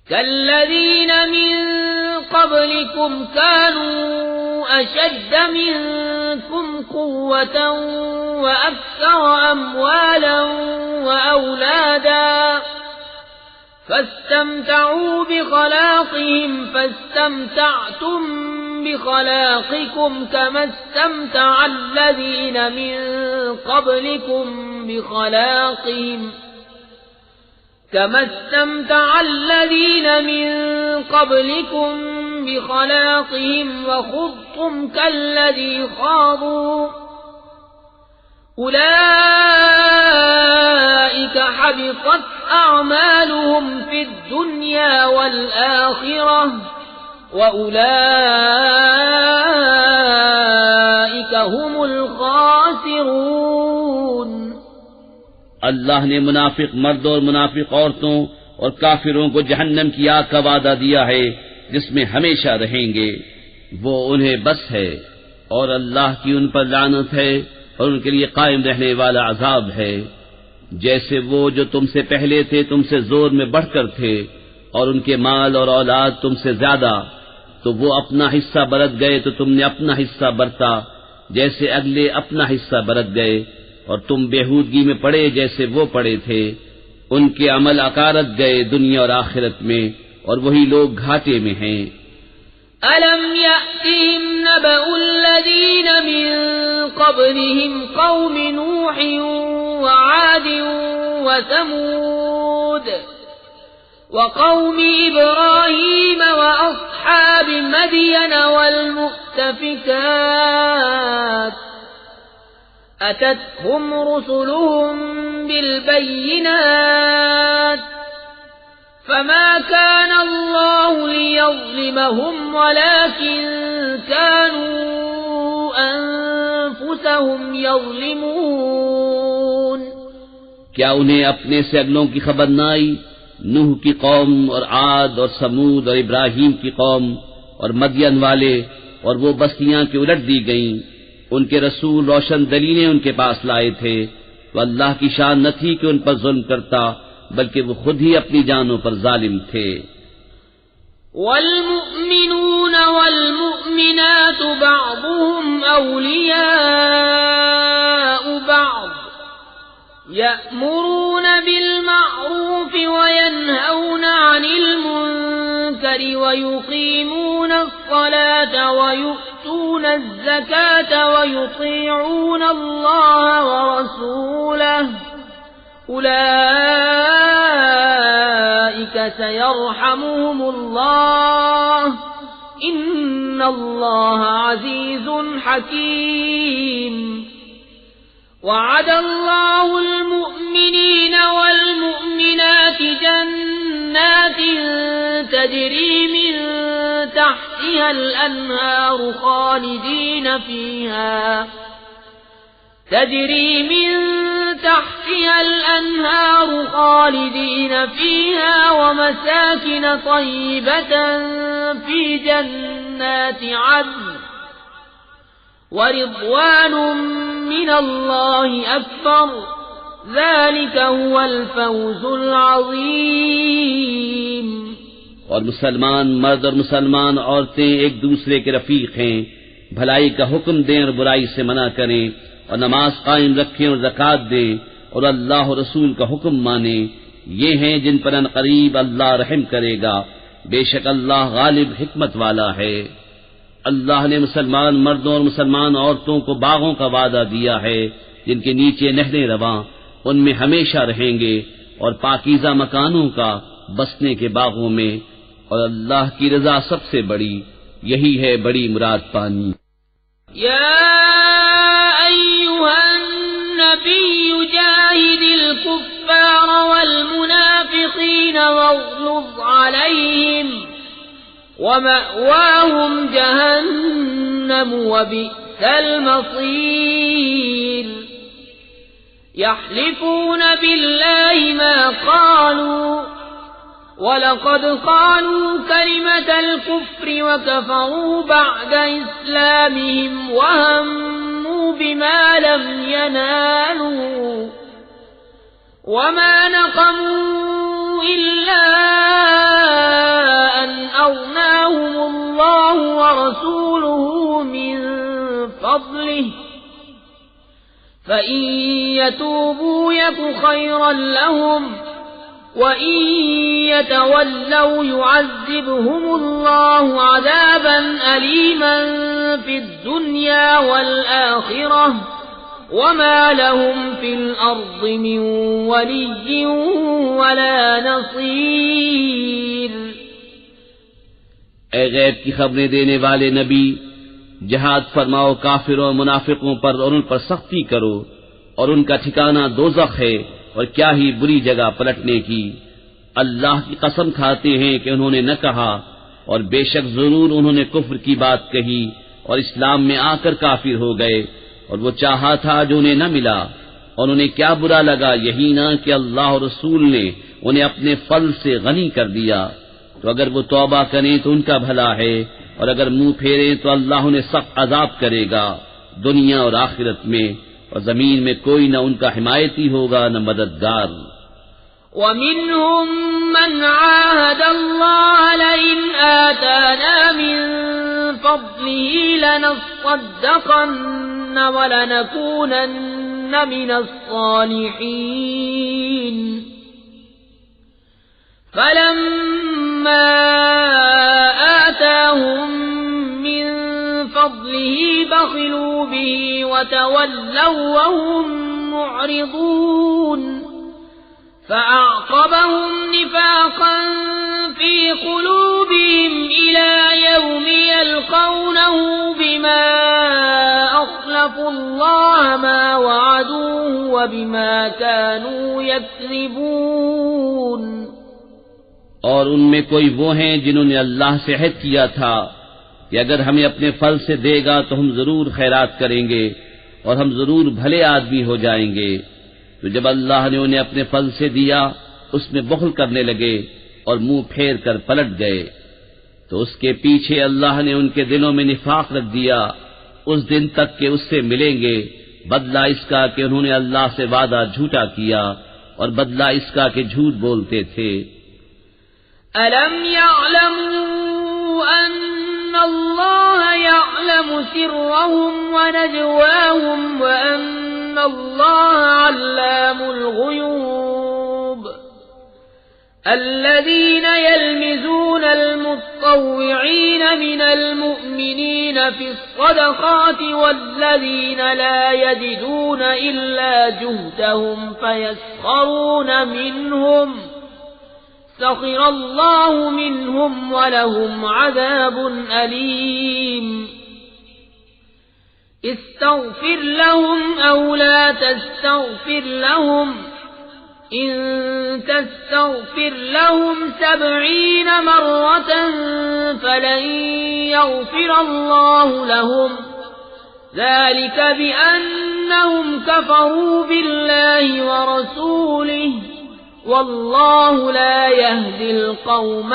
كالذين من قبلكم كانوا أشد منكم قوة وأكثر أموالا وأولادا فاستمتعوا بخلاقهم فاستمتعتم بخلاقكم كما استمتع الذين من قبلكم بخلاقهم وخضتم كالذي خاضوا أولئك حبطت أعمالهم في الدنيا والآخرة وأولئك هم الخاسرون۔ اللہ نے منافق مردوں اور منافق عورتوں اور کافروں کو جہنم کی آگ کا وعدہ دیا ہے جس میں ہمیشہ رہیں گے، وہ انہیں بس ہے، اور اللہ کی ان پر لعنت ہے اور ان کے لیے قائم رہنے والا عذاب ہے۔ جیسے وہ جو تم سے پہلے تھے تم سے زور میں بڑھ کر تھے اور ان کے مال اور اولاد تم سے زیادہ، تو وہ اپنا حصہ برت گئے تو تم نے اپنا حصہ برتا، جیسے اگلے اپنا حصہ برت گئے، اور تم بےہودگی میں پڑے جیسے وہ پڑے تھے۔ ان کے عمل اکارت گئے دنیا اور آخرت میں، اور وہی لوگ گھاٹے میں ہیں۔ أَلَمْ يَأْتِهِمْ نَبَأُ الَّذِينَ مِن قَبْلِهِمْ قَوْمِ نُوحٍ وَعَادٍ وَثَمُودَ وَقَوْمِ إِبْرَاهِيمَ وَأَصْحَابِ مَدْيَنَ وَالْمُؤْتَفِكَاتِ أَتَتْهُمْ رُسُلُهُم بِالْبَيِّنَاتِ فما كان الله ليظلمهم ولكن كانوا أنفسهم يظلمون. کیا انہیں اپنے سے اگلوں کی خبر نہ آئی؟ نوح کی قوم اور عاد اور سمود اور ابراہیم کی قوم اور مدین والے اور وہ بستیاں کی الٹ دی گئیں. ان کے رسول روشن دلیلیں ان کے پاس لائے تھے، تو اللہ کی شان نہ تھی کہ ان پر ظلم کرتا، بلکہ وہ خود ہی اپنی جانوں پر ظالم تھے. والمؤمنون والمؤمنات بعضهم أولياء بعض يأمرون بالمعروف وينهون عن المنكر ويقيمون الصلاة ويؤتون الزكاة ويطيعون الله ورسوله أولئك سيرحمهم الله إن الله عزيز حكيم. وعد الله المؤمنين والمؤمنات جنات تجري من تحتها الأنهار خالدين فيها ومساكن طيبة في جنات عدن ورضوان من الله أكبر ذلك هو الفوز العظيم. اور مسلمان مرد اور مسلمان عورتیں ایک دوسرے کے رفیق ہیں، بھلائی کا حکم دیں اور برائی سے منع کریں، اور نماز قائم رکھیں اور زکوٰۃ دیں، اور اللہ و رسول کا حکم مانیں. یہ ہیں جن پر ان قریب اللہ رحم کرے گا، بے شک اللہ غالب حکمت والا ہے. اللہ نے مسلمان مردوں اور مسلمان عورتوں کو باغوں کا وعدہ دیا ہے جن کے نیچے نہریں رواں، ان میں ہمیشہ رہیں گے، اور پاکیزہ مکانوں کا بسنے کے باغوں میں، اور اللہ کی رضا سب سے بڑی، یہی ہے بڑی مراد پانی. یا ایھا النبی جاہد الکفار والمنافقین واغلظ علیہم ومأواهم جهنم وبئس المصير. يحلفون بالله ما قالوا ولقد قالوا كلمة الكفر وكفروا بعد إسلامهم وهموا بما لم ينالوا وما نقموا إلا أن أغناهم الله ورسوله من فضله فإن يتوبوا يك خيرا لهم وإن يتولوا يعذبهم الله عذابا أليما في الدنيا والآخرة وما لهم في الأرض من ولي ولا نصير. اے غیب کی خبریں دینے والے نبی، جہاد فرماؤ کافروں اور منافقوں پر اور ان پر سختی کرو، اور ان کا ٹھکانہ دوزخ ہے، اور کیا ہی بری جگہ پلٹنے کی. اللہ کی قسم کھاتے ہیں کہ انہوں نے نہ کہا، اور بے شک ضرور انہوں نے کفر کی بات کہی اور اسلام میں آ کر کافر ہو گئے، اور وہ چاہا تھا جو انہیں نہ ملا، اور انہیں کیا برا لگا یہی نہ کہ اللہ اور رسول نے انہیں اپنے فضل سے غنی کر دیا. تو اگر وہ توبہ کریں تو ان کا بھلا ہے، اور اگر منہ پھیریں تو اللہ انہیں سخت عذاب کرے گا دنیا اور آخرت میں، اور زمین میں کوئی نہ ان کا حمایتی ہوگا نہ مددگار. وَمِنْهُمْ مَنْ عَاهَدَ اللَّهَ لَئِنْ آتَانَا مِنْ فَضْلِهِ لَنَصَّدَّقَنَّ وَلَنَكُونَنَّ مِنَ الصَّالِحِينَ فَلَمَّا آتَاهُمْ مِنْ فَضْلِهِ بَخِلُوا بِهِ وَتَوَلَّوْا وَهُمْ مُعْرِضُونَ فَأَعْقَبَهُمْ نِفَاقًا فِي قُلُوبِهِمْ إِلَى يَوْمِ يَلْقَوْنَهُ بِمَا أَخْلَفُوا اللَّهَ مَا وَعَدُوهُ وَبِمَا كَانُوا يَكْذِبُونَ. اور ان میں کوئی وہ ہیں جنہوں نے اللہ سے عہد کیا تھا کہ اگر ہمیں اپنے فضل سے دے گا تو ہم ضرور خیرات کریں گے اور ہم ضرور بھلے آدمی ہو جائیں گے، تو جب اللہ نے انہیں اپنے فضل سے دیا اس میں بخل کرنے لگے اور منہ پھیر کر پلٹ گئے، تو اس کے پیچھے اللہ نے ان کے دلوں میں نفاق رکھ دیا اس دن تک کہ اس سے ملیں گے، بدلہ اس کا کہ انہوں نے اللہ سے وعدہ جھوٹا کیا اور بدلہ اس کا کہ جھوٹ بولتے تھے۔ أَلَمْ يَعْلَمُوا أَنَّ اللَّهَ يَعْلَمُ سِرَّهُمْ وَنَجْوَاهُمْ وَأَنَّ اللَّهَ عَلَّامُ الْغُيُوبِ الَّذِينَ يَلْمِزُونَ الْمُطَّوِّعِينَ مِنَ الْمُؤْمِنِينَ فِي الصَّدَقَاتِ وَالَّذِينَ لَا يَجِدُونَ إِلَّا جُهْدَهُمْ فَيَسْخَرُونَ مِنْهُمْ سخر الله منهم ولهم عذاب أليم استغفر لهم أو لا تستغفر لهم إن تستغفر لهم 70 مرة فلن يغفر الله لهم ذلك بأنهم كفروا بالله ورسوله واللہ لا يهدي القوم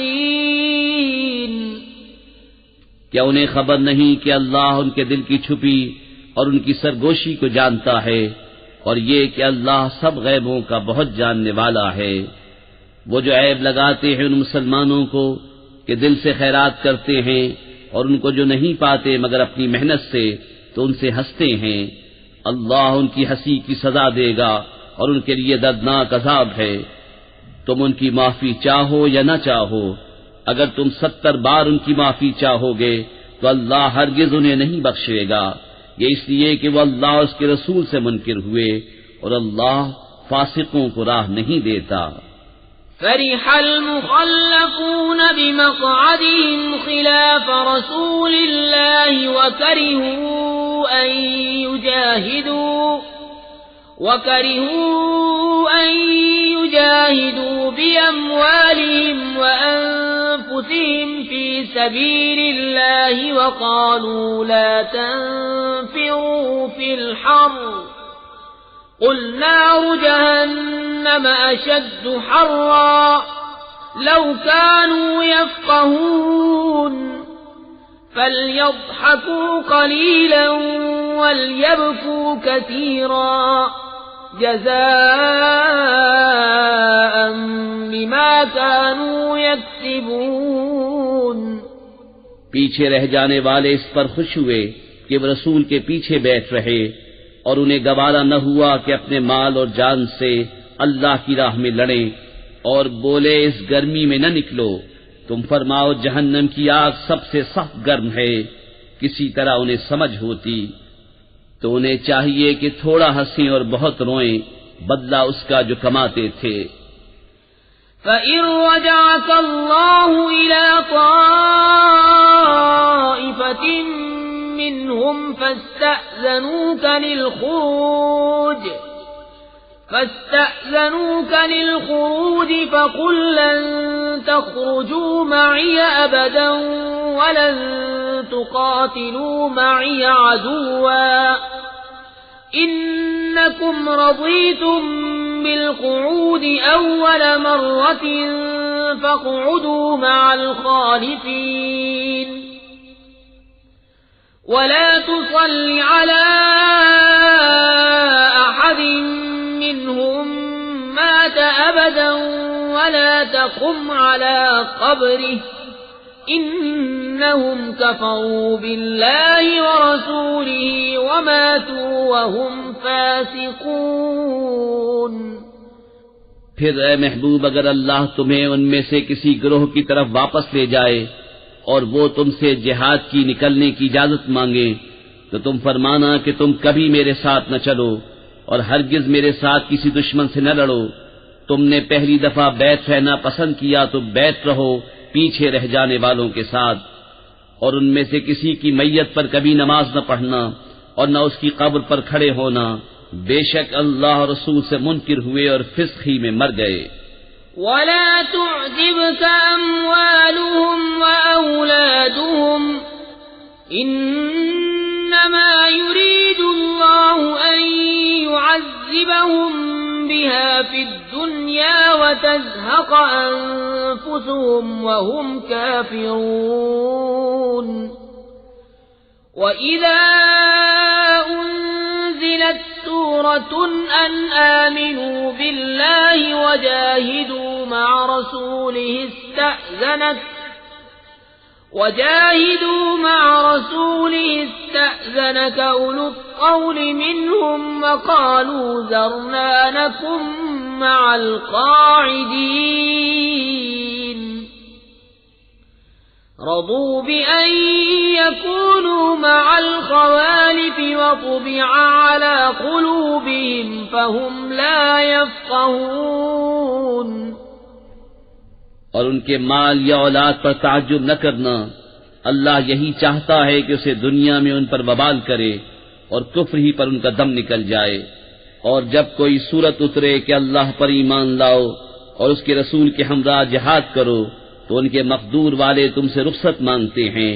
الفاسقین۔ کیا انہیں خبر نہیں کہ اللہ ان کے دل کی چھپی اور ان کی سرگوشی کو جانتا ہے، اور یہ کہ اللہ سب غیبوں کا بہت جاننے والا ہے۔ وہ جو عیب لگاتے ہیں ان مسلمانوں کو کہ دل سے خیرات کرتے ہیں اور ان کو جو نہیں پاتے مگر اپنی محنت سے، تو ان سے ہنستے ہیں، اللہ ان کی ہنسی کی سزا دے گا اور ان کے لیے دردناک عذاب ہے۔ تم ان کی معافی چاہو یا نہ چاہو، اگر تم 70 بار ان کی معافی چاہو گے تو اللہ ہرگز انہیں نہیں بخشے گا، یہ اس لیے کہ وہ اللہ اور اس کے رسول سے منکر ہوئے، اور اللہ فاسقوں کو راہ نہیں دیتا۔ فرح المخلفون بمقعدهم خلاف رسول الله وكرهوا أن يجاهدوا بأموالهم وأنفسهم في سبيل الله وقالوا لا تنفروا في الحر قل نار جهنم أشد حرا لو كانوا يفقهون فليضحكوا قليلا وليبكوا كثيرا جزاء بما كانوا يكسبون۔ پیچھے رہ جانے والے اس پر خوش ہوئے کہ وہ رسول کے پیچھے بیٹھ رہے، اور انہیں گوارا نہ ہوا کہ اپنے مال اور جان سے اللہ کی راہ میں لڑیں، اور بولے اس گرمی میں نہ نکلو، تم فرماؤ جہنم کی آگ سب سے سخت گرم ہے، کسی طرح انہیں سمجھ ہوتی تو انہیں چاہیے کہ تھوڑا ہنسیں اور بہت روئیں، بدلہ اس کا جو کماتے تھے۔ فَإِن رَّجَعَكَ اللَّهُ إِلَىٰ طَائِفَةٍ مِّنْهُمْ فاستأذنوك للخروج فقل لن تخرجوا معي أبدا ولن تقاتلوا معي عدوا إنكم رضيتم بالقعود أول مرة فاقعدوا مع الخالفين ولا تصل على أحد منهم مات أبدا ولا تقم على قبره إنهم كفروا بالله ورسوله وماتوا وهم فاسقون۔ پھر اے محبوب اگر اللہ تمہیں ان میں سے کسی گروہ کی طرف واپس لے جائے اور وہ تم سے جہاد کی نکلنے کی اجازت مانگے تو تم فرمانا کہ تم کبھی میرے ساتھ نہ چلو اور ہرگز میرے ساتھ کسی دشمن سے نہ لڑو، تم نے پہلی دفعہ بیت رہنا پسند کیا تو بیت رہو پیچھے رہ جانے والوں کے ساتھ، اور ان میں سے کسی کی میت پر کبھی نماز نہ پڑھنا اور نہ اس کی قبر پر کھڑے ہونا، بے شک اللہ اور رسول سے منکر ہوئے اور فسق ہی میں مر گئے۔ ولا تعجبك أموالهم وأولادهم إنما يريد الله أن يعذبهم بها في الدنيا وتزهق أنفسهم وهم كافرون وإذا أنزلت سورة أن آمنوا بالله وجاهدوا مع رسوله استأذنك أولو الطول منهم وقالوا ذرنا نكن مع القاعدين رضوا بأن يكونوا مع الخوالف وطبع على قلوبهم فهم لا يفقهون اور ان کے مال یا اولاد پر تعجب نہ کرنا، اللہ یہی چاہتا ہے کہ اسے دنیا میں ان پر وبال کرے اور کفر ہی پر ان کا دم نکل جائے، اور جب کوئی صورت اترے کہ اللہ پر ایمان لاؤ اور اس کے رسول کے ہمراہ جہاد کرو تو ان کے مقدور والے تم سے رخصت مانگتے ہیں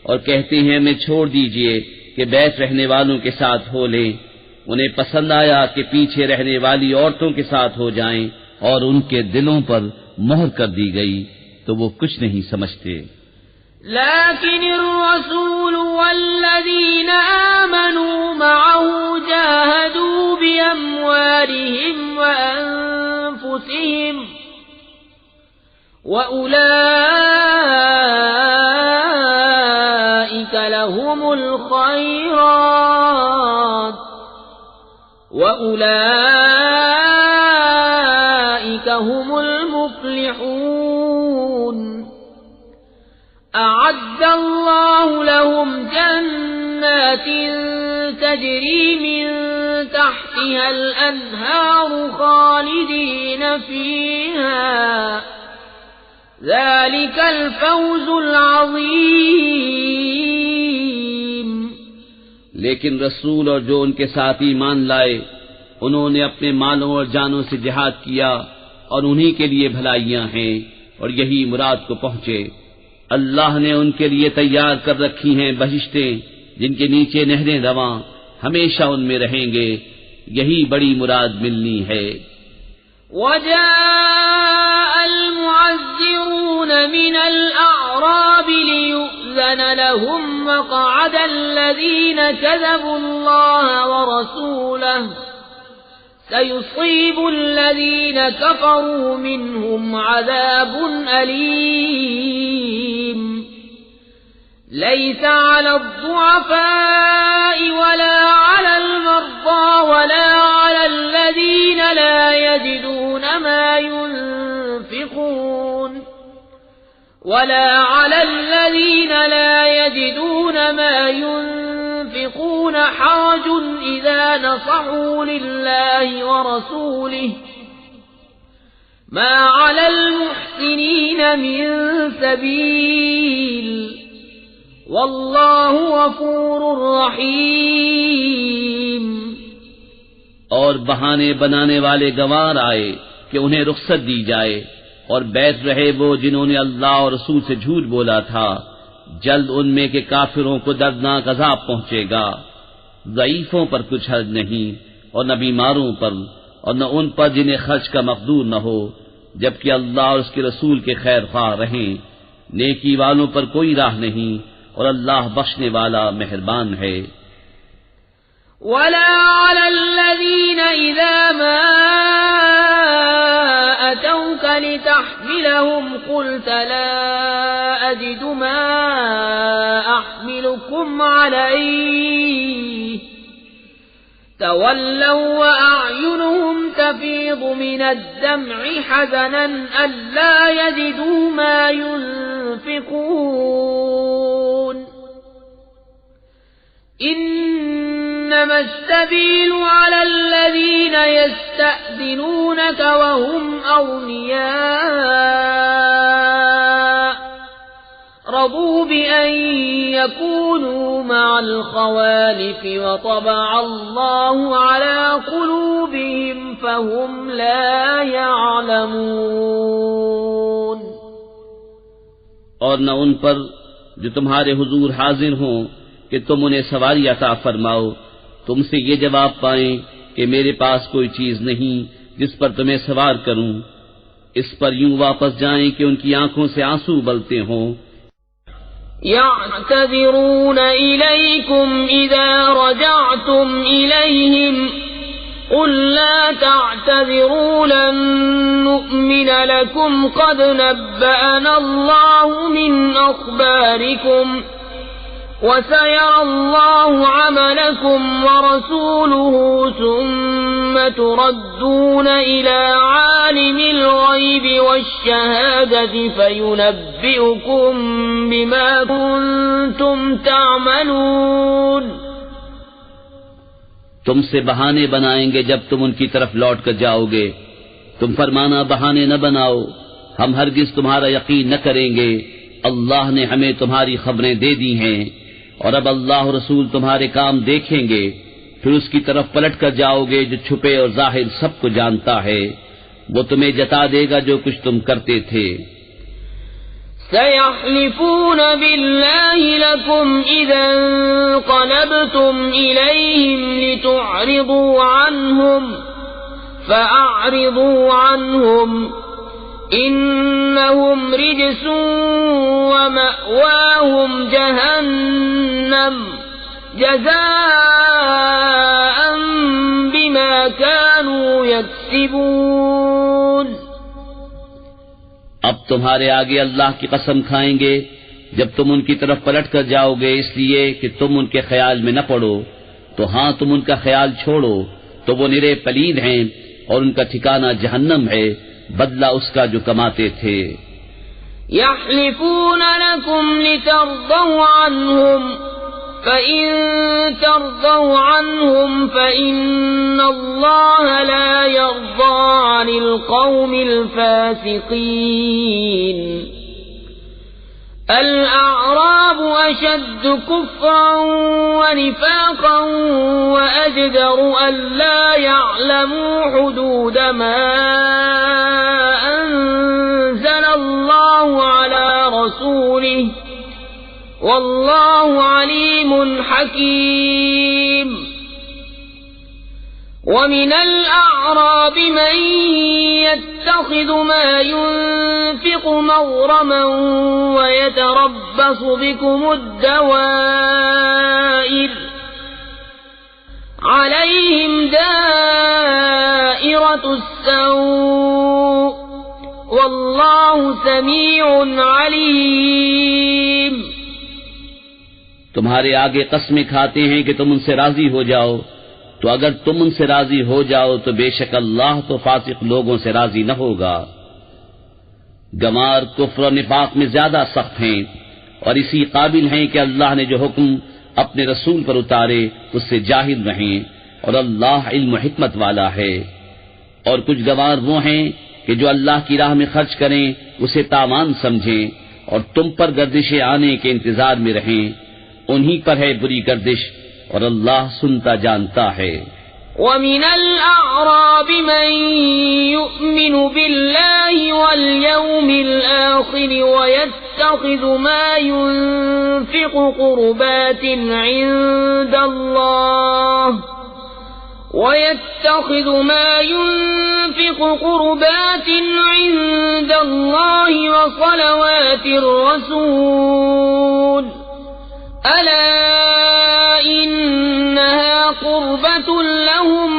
اور کہتے ہیں ہمیں چھوڑ دیجئے کہ بیٹھ رہنے والوں کے ساتھ ہو لیں، انہیں پسند آیا کہ پیچھے رہنے والی عورتوں کے ساتھ ہو جائیں، اور ان کے دلوں پر مہر کر دی گئی تو وہ کچھ نہیں سمجھتے۔ لیکن الرسول والذین آمنوا معه جاہدوا بأموالهم وأنفسهم وأولئك لهم الخيرات وأولئك هم المفلحون أعد الله لهم جنات تجري من تحتها الأنهار خالدين فيها ذلك الفوز العظيم۔ لیکن رسول اور جو ان کے ساتھ ایمان لائے انہوں نے اپنے مالوں اور جانوں سے جہاد کیا اور انہی کے لیے بھلائیاں ہیں اور یہی مراد کو پہنچے۔ اللہ نے ان کے لیے تیار کر رکھی ہیں بہشتیں جن کے نیچے نہریں رواں، ہمیشہ ان میں رہیں گے، یہی بڑی مراد ملنی ہے۔ وجاء المعذرون من الأعراب ليؤذن لهم وقعد الذين كذبوا الله ورسوله سيصيب الذين كفروا منهم عذاب أليم ليس على الضعفاء ولا على المرضى ولا على الذين لا يجدون ما ينفقون حرج إذا نصحوا لله ورسوله ما على المحسنين من سبيل والله غفور رحيم۔ اور بہانے بنانے والے گوار آئے کہ انہیں رخصت دی جائے، اور بیٹھ رہے وہ جنہوں نے اللہ اور رسول سے جھوٹ بولا تھا، جلد ان میں کے کافروں کو دردناک عذاب پہنچے گا۔ ضعیفوں پر کچھ حرج نہیں، اور نہ بیماروں پر، اور نہ ان پر جنہیں خرچ کا مقدور نہ ہو، جبکہ اللہ اور اس کے رسول کے خیر خواہ رہیں۔ نیکی والوں پر کوئی راہ نہیں، اور اللہ بخشنے والا مہربان ہے۔ ولا على الذين إذا ما أتوك لتحملهم قلت لا أجد ما أحملكم عليه تولوا وأعينهم تفيض من الدمع حزنا ألا يجدوا ما ينفقون إنما السبيل على الذين يستأذنونك وهم أغنياء رضوا بأن يكونوا مع الخوالف وطبع الله على قلوبهم فهم لا يعلمون. اور نہ ان پر جو تمہارے حضور حاضر ہوں کہ تم انہیں سواری عطا فرماؤ، تم سے یہ جواب پائیں کہ میرے پاس کوئی چیز نہیں جس پر تمہیں سوار کروں، اس پر یوں واپس جائیں کہ ان کی آنکھوں سے آنسو ابلتے ہوں. يعتذرون إليكم إذا رجعتم إليهم قل لا تعتذروا لن نؤمن لكم قد نبأنا الله من أخباركم وسيرى الله عملكم ورسوله ثم تردون إلى عالم الغيب والشهادة فينبئكم بما كنتم تعملون. تم سے بہانے بنائیں گے جب تم ان کی طرف لوٹ کر جاؤ گے، تم فرمانا بہانے نہ بناؤ، ہم ہرگز تمہارا یقین نہ کریں گے، اللہ نے ہمیں تمہاری خبریں دے دی ہیں، اور اب اللہ رسول تمہارے کام دیکھیں گے، پھر اس کی طرف پلٹ کر جاؤ گے جو چھپے اور ظاہر سب کو جانتا ہے، وہ تمہیں جتا دے گا جو کچھ تم کرتے تھے. سيحلفون بالله لكم إذا انقلبتم إليهم لتعرضوا عنهم فأعرضوا عنهم إنهم رجس ومأواهم جهنم جزاء بما كانوا يكسبون. اب تمہارے آگے اللہ کی قسم کھائیں گے جب تم ان کی طرف پلٹ کر جاؤ گے، اس لیے کہ تم ان کے خیال میں نہ پڑو، تو ہاں تم ان کا خیال چھوڑو تو وہ نرے پلید ہیں اور ان کا ٹھکانہ جہنم ہے، بدلہ اس کا جو کماتے تھے. يحلفون لكم لترضوا عنهم فإن ترضوا عنهم فإن الله لا يرضى عن القوم الفاسقين. الأعراب أشد كفرا ونفاقا وأجدر ألا يعلموا حدود ما أنزل الله على رسوله والله عليم حكيم. ومن الأعراب من يتخذ ما ينفق مغرما ويتربص بكم الدوائر عليهم دائرة السوء والله سميع عليم. تمہارے آگے قسمیں کھاتے ہیں کہ تم ان سے راضی ہو جاؤ، تو اگر تم ان سے راضی ہو جاؤ تو بے شک اللہ تو فاسق لوگوں سے راضی نہ ہوگا. گمار کفر و نفاق میں زیادہ سخت ہیں اور اسی قابل ہیں کہ اللہ نے جو حکم اپنے رسول پر اتارے اس سے جاہل رہیں، اور اللہ علم و حکمت والا ہے. اور کچھ گوار وہ ہیں کہ جو اللہ کی راہ میں خرچ کریں اسے تاوان سمجھیں اور تم پر گردشیں آنے کے انتظار میں رہیں، انہی پر ہے بری گردش اور اللہ سنتا جانتا ہے. وَمِنَ الْأَعْرَابِ مَن يُؤْمِنُ بِاللَّهِ وَالْيَوْمِ الْآخِرِ وَيَتَّخِذُ مَا يُنفِقُ قُرُبَاتٍ عِندَ اللَّهِ وَصَلَوَاتِ الرَّسُولِ أَلَا إِنَّهَا قُرْبَةٌ لَهُمْ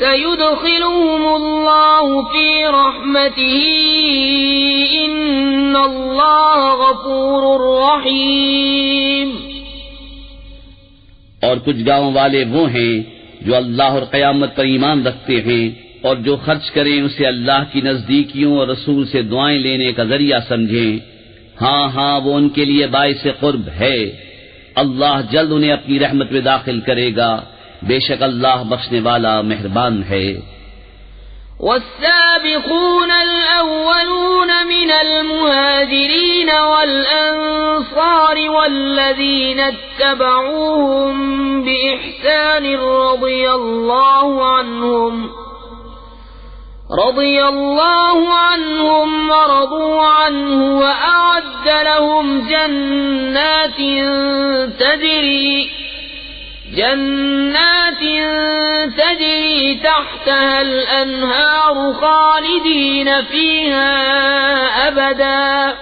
سَيُدْخِلُهُمُ اللَّهُ فِي رَحْمَتِهِ إِنَّ اللَّهَ غَفُورٌ رَحِيمٌ. اور کچھ گاؤں والے وہ ہیں جو اللہ اور قیامت پر ایمان رکھتے ہیں اور جو خرچ کریں اسے اللہ کی نزدیکیوں اور رسول سے دعائیں لینے کا ذریعہ سمجھیں، ہاں ہاں وہ ان کے لیے باعث قرب ہے، اللہ جلد انہیں اپنی رحمت میں داخل کرے گا، بے شک اللہ بخشنے والا مہربان ہے. والسابقون الأولون من المهاجرين والأنصار والذين اتبعوهم بإحسان رضي الله عنهم ورضوا عنه وأعد لهم جنات تجري تحتها الأنهار خالدين فيها أبدا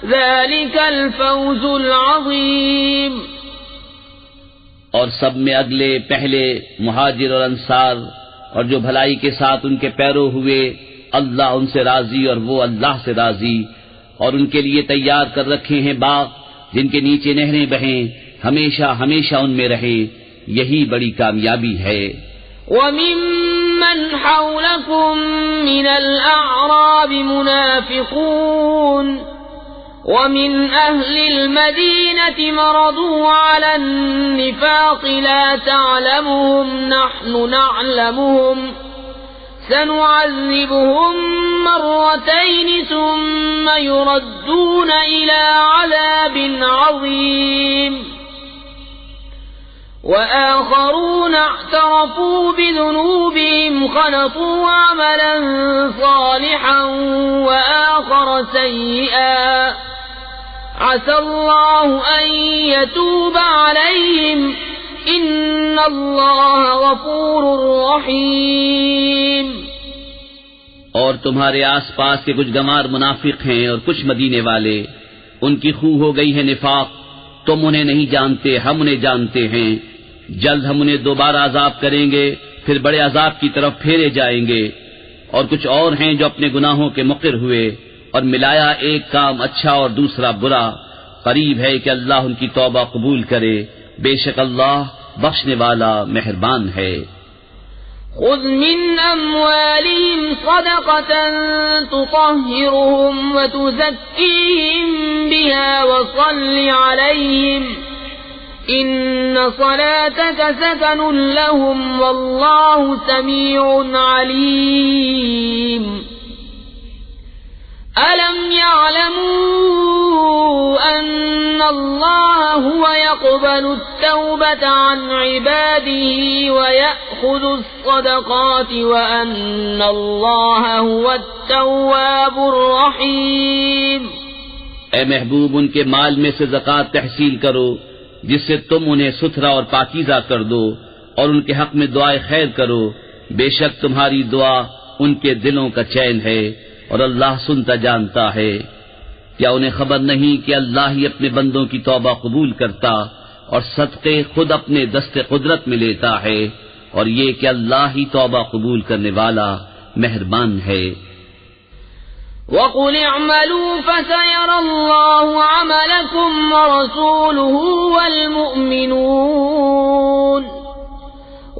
ذلك الفوز العظيم۔ اور سب میں اگلے پہلے مہاجر اور انصار اور جو بھلائی کے ساتھ ان کے پیرو ہوئے، اللہ ان سے راضی اور وہ اللہ سے راضی، اور ان کے لیے تیار کر رکھے ہیں باغ جن کے نیچے نہریں بہیں، ہمیشہ ہمیشہ ان میں رہے، یہی بڑی کامیابی ہے۔ وَمِمَّنْ حَوْلَكُمْ مِنَ الْأَعْرَابِ مُنَافِقُونَ وَمِنْ أَهْلِ الْمَدِينَةِ مَرَضُوا عَلَى النِّفَاقِ لَا تَعْلَمُهُمْ نَحْنُ نَعْلَمُهُمْ سَنُعَذِّبُهُمْ مَرَّتَيْنِ ثُمَّ يُرَدُّونَ إِلَى عَذَابٍ عَظِيمٍ وَآخَرُونَ اعْتَرَفُوا بِذُنُوبِهِمْ خَلَطُوا عَمَلًا صَالِحًا وَآخَرَ سَيِّئًا عَسَى اللَّهُ أَن يَتُوبَ عَلَيْهِمْ إِنَّ اللَّهَ غَفُورٌ رَّحِيمٌ۔ اور تمہارے آس پاس کے کچھ گنوار منافق ہیں اور کچھ مدینے والے، ان کی خو ہو گئی ہے نفاق، تم انہیں نہیں جانتے، ہم انہیں جانتے ہیں، جلد ہم انہیں دوبارہ عذاب کریں گے، پھر بڑے عذاب کی طرف پھیرے جائیں گے۔ اور کچھ اور ہیں جو اپنے گناہوں کے مقر ہوئے اور ملایا ایک کام اچھا اور دوسرا برا، قریب ہے کہ اللہ ان کی توبہ قبول کرے، بے شک اللہ بخشنے والا مہربان ہے۔ خذ من أموالهم صدقة تطهرهم وتزكيهم بها وصل عليهم إن صلاتك سكن لهم والله سميع عليم۔ ألم يعلموا أن الله هو يقبل التوبة عن عباده ويأخذ الصدقات وأن الله هو التواب الرحيم۔ اے محبوب، ان کے مال میں سے زکوٰۃ تحصیل کرو جس سے تم انہیں ستھرا اور پاکیزہ کر دو، اور ان کے حق میں دعائے خیر کرو، بے شک تمہاری دعا ان کے دلوں کا چین ہے اور اللہ سنتا جانتا ہے۔ کیا انہیں خبر نہیں کہ اللہ ہی اپنے بندوں کی توبہ قبول کرتا اور صدقے خود اپنے دست قدرت میں لیتا ہے، اور یہ کہ اللہ ہی توبہ قبول کرنے والا مہربان ہے۔ وَقُلِ اعْمَلُوا فَسَيَرَى اللَّهُ عَمَلَكُمْ وَرَسُولُهُ وَالْمُؤْمِنُونَ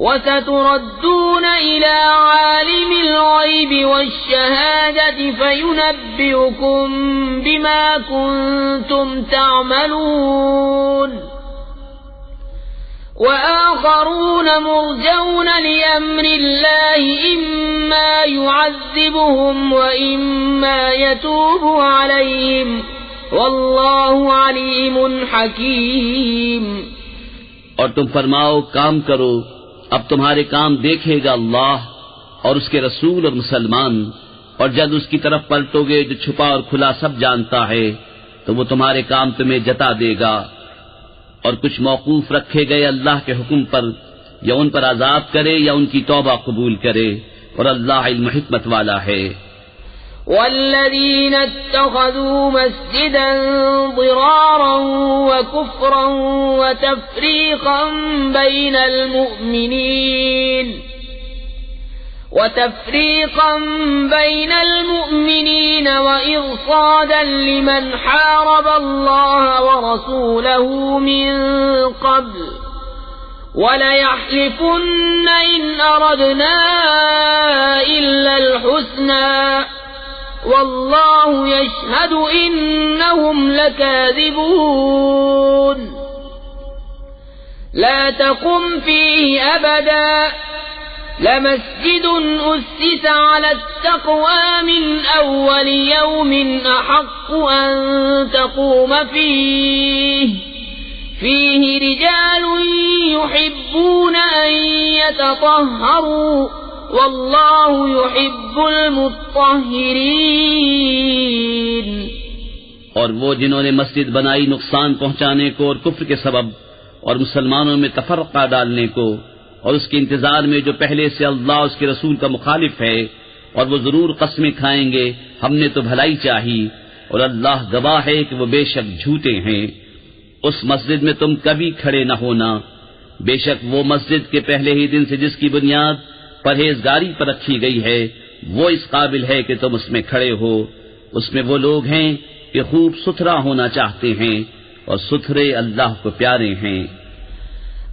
وَسَتُرَدُّونَ إِلَى عَالِمِ الْغَيْبِ وَالشَّهَادَةِ فَيُنَبِّئُكُم بِمَا كُنتُمْ تَعْمَلُونَ وَآخَرُونَ مُرْجَوْنَ لِأَمْرِ اللَّهِ إِمَّا يُعَذِّبُهُمْ وَإِمَّا يَتُوبُ عَلَيْهِمْ وَاللَّهُ عَلِيمٌ حَكِيمٌ۔ اور تم فرماؤ کام کرو، اب تمہارے کام دیکھے گا اللہ اور اس کے رسول اور مسلمان، اور جب اس کی طرف پلٹو گے جو چھپا اور کھلا سب جانتا ہے تو وہ تمہارے کام تمہیں جتا دے گا۔ اور کچھ موقوف رکھے گئے اللہ کے حکم پر، یا ان پر عذاب کرے یا ان کی توبہ قبول کرے، اور اللہ علم حکمت والا ہے۔ والذين اتخذوا مسجدا ضرارا وكفرا وتفريقا بين المؤمنين وإرصادا لمن حارب الله ورسوله من قبل وليحلفن إن أردنا إلا الحسنى والله يشهد إنهم لكاذبون لا تقم فيه أبدا لمسجد أسس على التقوى من أول يوم أحق أن تقوم فيه رجال يحبون أن يتطهروا والله يحب المطهرين. اور وہ جنہوں نے مسجد بنائی نقصان پہنچانے کو اور کفر کے سبب اور مسلمانوں میں تفرقہ ڈالنے کو، اور اس کے انتظار میں جو پہلے سے اللہ اس کے رسول کا مخالف ہے، اور وہ ضرور قسمیں کھائیں گے ہم نے تو بھلائی چاہی، اور اللہ گواہ ہے کہ وہ بے شک جھوٹے ہیں. اس مسجد میں تم کبھی کھڑے نہ ہونا، بے شک وہ مسجد کے پہلے ہی دن سے جس کی بنیاد پرہیزگاری پر رکھی گئی ہے وہ اس قابل ہے کہ تم اس میں کھڑے ہو. اس میں وہ لوگ ہیں کہ خوب ستھرا ہونا چاہتے ہیں اور ستھرے اللہ کو پیارے ہیں.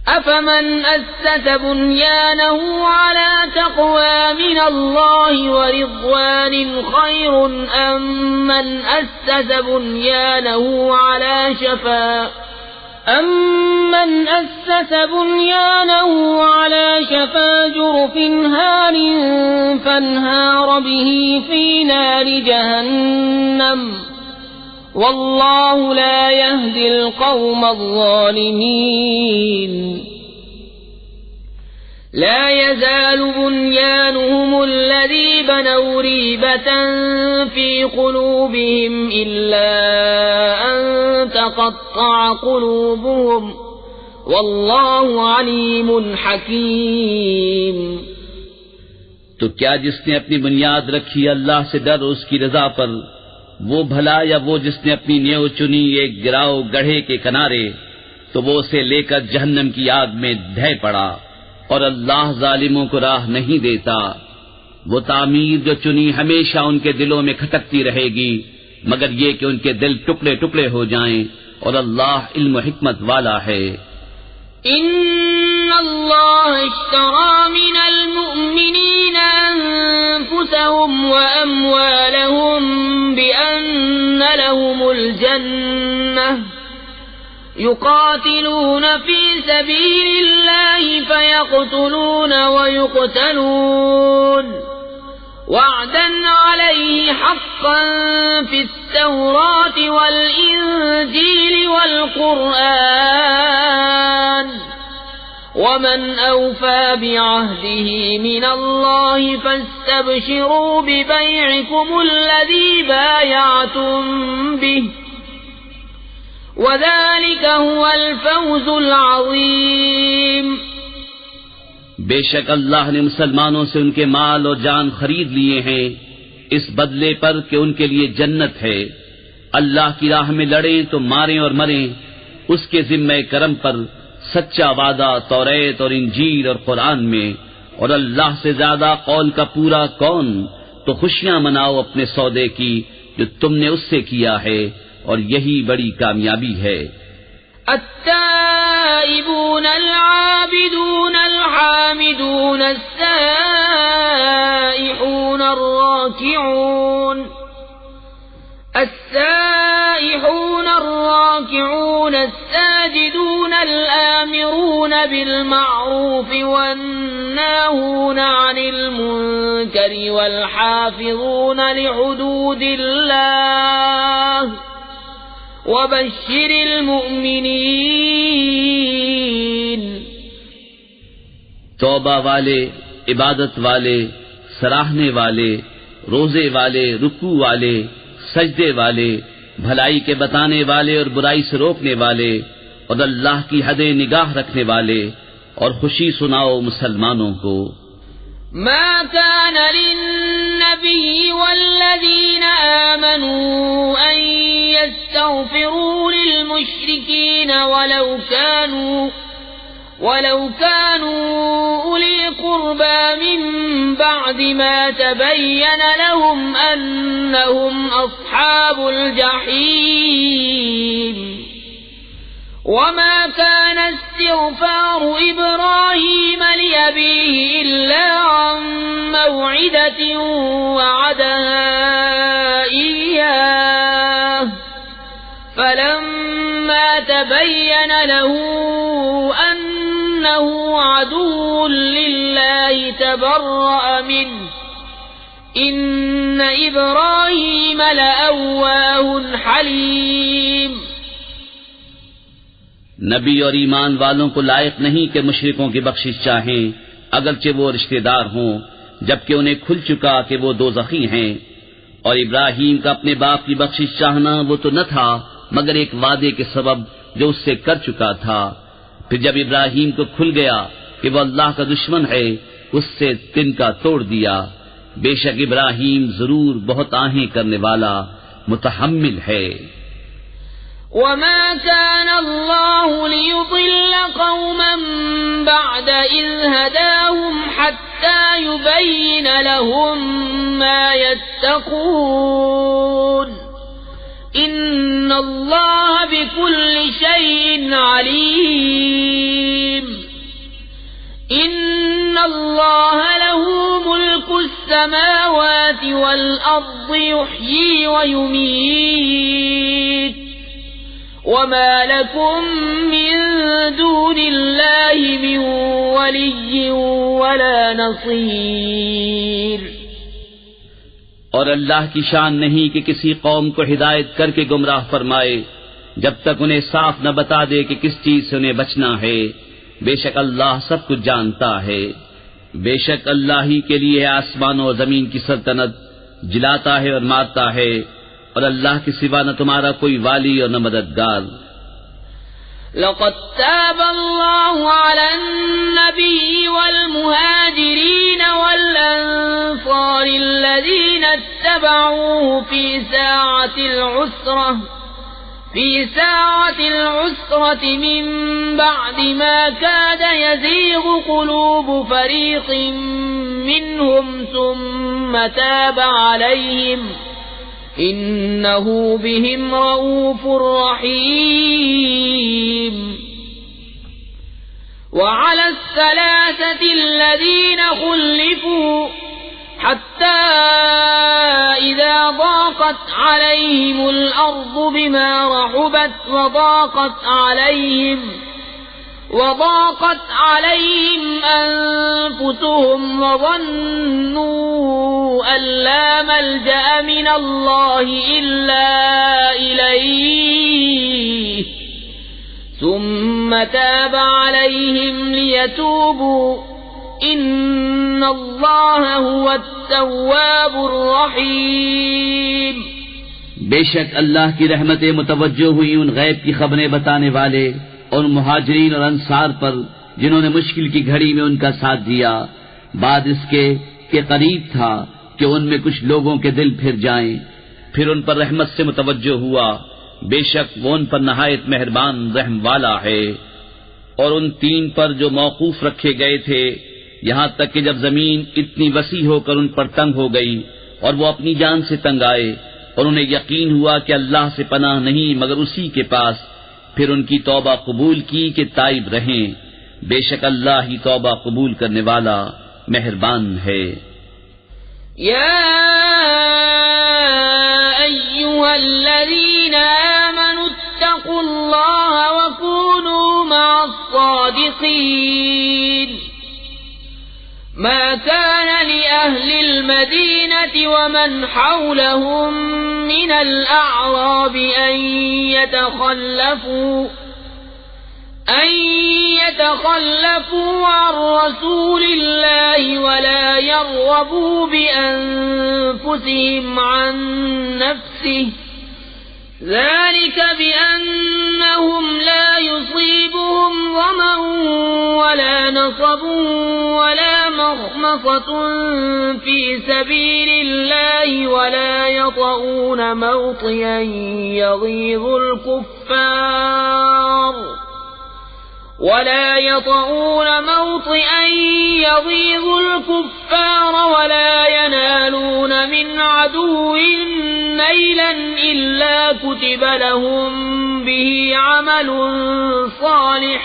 أفمن أسس بنيانه على تقوى من الله ورضوان خير أم من أسس بنيانه على شفا جرف هار فانهار به في نار جهنم والله لا يهدي القوم الظالمين. لا يزال بنيانهم الذي بنوا ريبة في قلوبهم إلا أن تقطع قلوبهم والله عليم حكيم. تو کیا جس نے اپنی بنیاد رکھی اللہ سے ڈر اس کی رضا پر، وہ بھلا یا وہ جس نے اپنی نیو چنی ایک گراؤ گڑھے کے کنارے، تو وہ اسے لے کر جہنم کی آگ میں ڈھہ پڑا، اور اللہ ظالموں کو راہ نہیں دیتا. وہ تعمیر جو چنی ہمیشہ ان کے دلوں میں کھٹکتی رہے گی مگر یہ کہ ان کے دل ٹکڑے ٹکڑے ہو جائیں، اور اللہ علم و حکمت والا ہے. ان اللہ اشترى من المؤمنین انفسهم واموالهم بأن لهم الجنة يقاتلون في سبيل الله فيقتلون ويقتلون وعدا عليه حقا في التوراة والإنجيل والقرآن ومن أوفى بعهده من الله فاستبشروا ببيعكم الذي بايعتم به وذلك هو الفوز العظيم. بے شک اللہ نے مسلمانوں سے ان کے مال اور جان خرید لیے ہیں اس بدلے پر کہ ان کے لیے جنت ہے. اللہ کی راہ میں لڑیں تو ماریں اور مریں، اس کے ذمہ کرم پر سچا وعدہ توریت اور انجیل اور قرآن میں، اور اللہ سے زیادہ قول کا پورا کون. تو خوشیاں مناؤ اپنے سودے کی جو تم نے اس سے کیا ہے، اور یہی بڑی کامیابی ہے. التائبون العابدون الحامدون السائحون الراكعون الساجدون الآمرون بالمعروف والناهون عن المنكر والحافظون لحدود الله وبشر المؤمنین. توبہ والے، عبادت والے، سراہنے والے، روزے والے، رکوع والے، سجدے والے، بھلائی کے بتانے والے اور برائی سے روکنے والے، اور اللہ کی حدیں نگاہ رکھنے والے، اور خوشی سناؤ مسلمانوں کو. ما كان للنبي والذين آمنوا أن يستغفروا للمشركين ولو كانوا أولي قربى من بعد ما تبين لهم أنهم أصحاب الجحيم. وما كان استغفار إبراهيم لأبيه إلا عن موعدة وعدها إياه فلما تبين له أن إنه عدو لله تبرأ منه إن إبراهيم لأواه حليم. نبی اور ایمان والوں کو لائق نہیں کہ مشرکوں کی بخشش چاہیں اگرچہ وہ رشتہ دار ہوں، جبکہ انہیں کھل چکا کہ وہ دوزخی ہیں. اور ابراہیم کا اپنے باپ کی بخشش چاہنا وہ تو نہ تھا مگر ایک وعدے کے سبب جو اس سے کر چکا تھا. پھر جب ابراہیم کو کھل گیا کہ وہ اللہ کا دشمن ہے، اس سے تنکا توڑ دیا. بے شک ابراہیم ضرور بہت آہیں کرنے والا متحمل ہے. وما كان الله ليضل قوما بعد إذ هداهم حتى يبين لهم ما يتقون إن الله بكل شيء عليم. إن الله له ملك السماوات والأرض يحيي ويميت وما لكم من دون الله من ولي ولا نصير. اور اللہ کی شان نہیں کہ کسی قوم کو ہدایت کر کے گمراہ فرمائے جب تک انہیں صاف نہ بتا دے کہ کس چیز سے انہیں بچنا ہے. بے شک اللہ سب کچھ جانتا ہے. بے شک اللہ ہی کے لیے آسمانوں اور زمین کی سلطنت، جلاتا ہے اور مارتا ہے، اور اللہ کے سوا نہ تمہارا کوئی والی اور نہ مددگار. لقد تاب الله على النبي والمهاجرين والأنصار الذين اتبعوه في ساعة العسرة من بعد ما كاد يزيغ قلوب فريق منهم ثم تاب عليهم إنه بهم رؤوف رحيم. وعلى الثلاثة الذين خلفوا حتى إذا ضاقت عليهم الأرض بما رحبت وضاقت عليهم أنفسهم وظنوا أن لا ملجأ من الله إلا إليه ثم تاب عليهم ليتوبوا إن الله هو التواب الرحيم. بے شک اللہ کی رحمتیں متوجہ ہوئی ان غیب کی خبریں بتانے والے اور مہاجرین اور انصار پر جنہوں نے مشکل کی گھڑی میں ان کا ساتھ دیا، بعد اس کے کہ قریب تھا کہ ان میں کچھ لوگوں کے دل پھر جائیں. پھر ان پر رحمت سے متوجہ ہوا، بے شک وہ ان پر نہایت مہربان رحم والا ہے. اور ان تین پر جو موقوف رکھے گئے تھے یہاں تک کہ جب زمین اتنی وسیع ہو کر ان پر تنگ ہو گئی اور وہ اپنی جان سے تنگ آئے اور انہیں یقین ہوا کہ اللہ سے پناہ نہیں مگر اسی کے پاس، پھر ان کی توبہ قبول کی کہ تائب رہیں. بے شک اللہ ہی توبہ قبول کرنے والا مہربان ہے. یا ایھا الذین آمنوا اتقوا اللہ وکونوا مع الصادقین. ما كان لأهل المدينة ومن حولهم من الأعراب أن يتخلفوا عن رسول الله ولا يرغبوا بأنفسهم عن نفسه ذلك بأنهم لا يصيبهم ظمأ ولا نصب ولا مخمصة في سبيل الله ولا يطؤون موطئا يغيظ الكفار ولا ينالون من عدو نيلا إلا كتب لهم به عمل صالح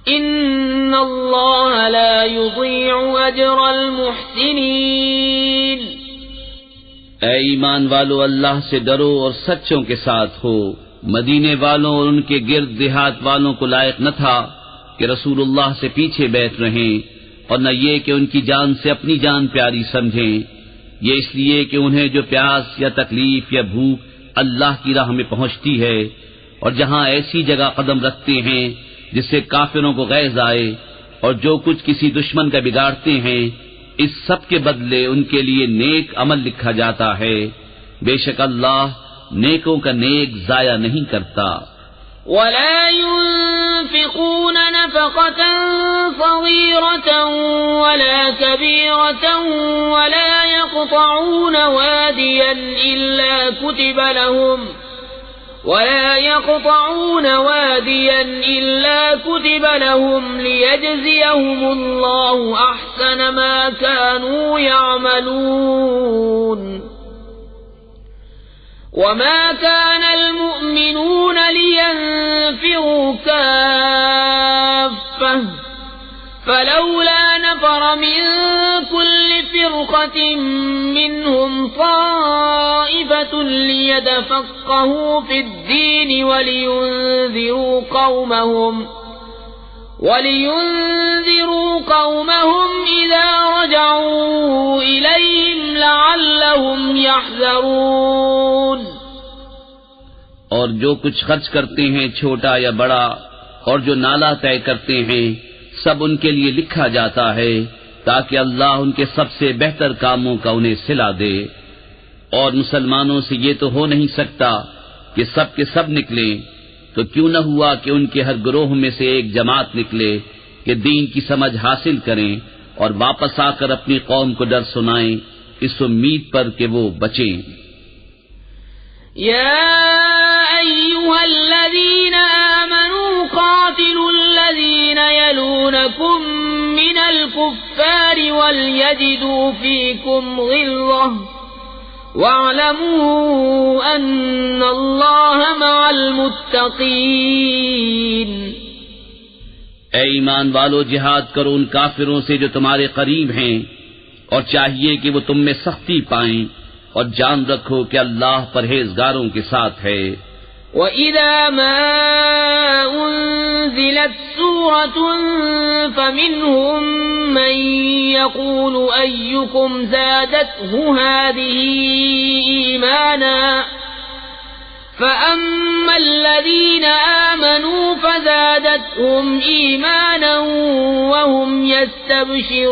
إن الله لا يضيع أجر المحسنين. اے ایمان والو، اللہ سے ڈرو اور سچوں کے ساتھ ہو. مدینے والوں اور ان کے گرد دیہات والوں کو لائق نہ تھا کہ رسول اللہ سے پیچھے بیٹھ رہیں، اور نہ یہ کہ ان کی جان سے اپنی جان پیاری سمجھیں، یہ اس لیے کہ انہیں جو پیاس یا تکلیف یا بھوک اللہ کی راہ میں پہنچتی ہے، اور جہاں ایسی جگہ قدم رکھتے ہیں جس سے کافروں کو غیظ آئے، اور جو کچھ کسی دشمن کا بگاڑتے ہیں، اس سب کے بدلے ان کے لیے نیک عمل لکھا جاتا ہے۔ بے شک اللہ نیکوں کا نیک ضائع نہیں کرتا۔ ولا ينفقون نفقة صغيرة ولا كبيرة ولا يقطعون واديا إلا كتب لهم ليجزيهم الله أحسن ما كانوا يعملون وما كان المؤمنون لينفروا كافة فلولا نفر من كل فرقة منهم طائفة ليتفقهوا في الدين ولينذروا قومهم إذا رجعوا إليهم لعلهم يحذرون۔ اور جو کچھ خرچ کرتے ہیں چھوٹا یا بڑا، اور جو نالا طے کرتے ہیں، سب ان کے لیے لکھا جاتا ہے تاکہ اللہ ان کے سب سے بہتر کاموں کا انہیں صلہ دے۔ اور مسلمانوں سے یہ تو ہو نہیں سکتا کہ سب کے سب نکلیں، تو کیوں نہ ہوا کہ ان کے ہر گروہ میں سے ایک جماعت نکلے کہ دین کی سمجھ حاصل کریں اور واپس آ کر اپنی قوم کو ڈر سنائیں، اس امید پر کہ وہ بچیں۔ يا أيها الذين آمنوا قاتلوا الذين يلونكم من الكفار وليجدوا فيكم غلظة واعلموا أن الله مع المتقين۔ اے ایمان والو، جہاد کرو ان کافروں سے جو تمہارے قریب ہیں، اور چاہیے کہ وہ تم میں سختی پائیں، اور جان رکھو کہ اللہ پرہیزگاروں کے ساتھ ہے۔ وَإِذَا مَا أُنزِلَتْ سُورَةٌ فَمِنْهُمْ مَنْ يَقُولُ أَيُّكُمْ زَادَتْهُ هَذِهِ إِيمَانًا فَأَمَّا الَّذِينَ آمَنُوا فَزَادَتْهُمْ إِيمَانًا وَهُمْ يَسْتَبْشِرُونَ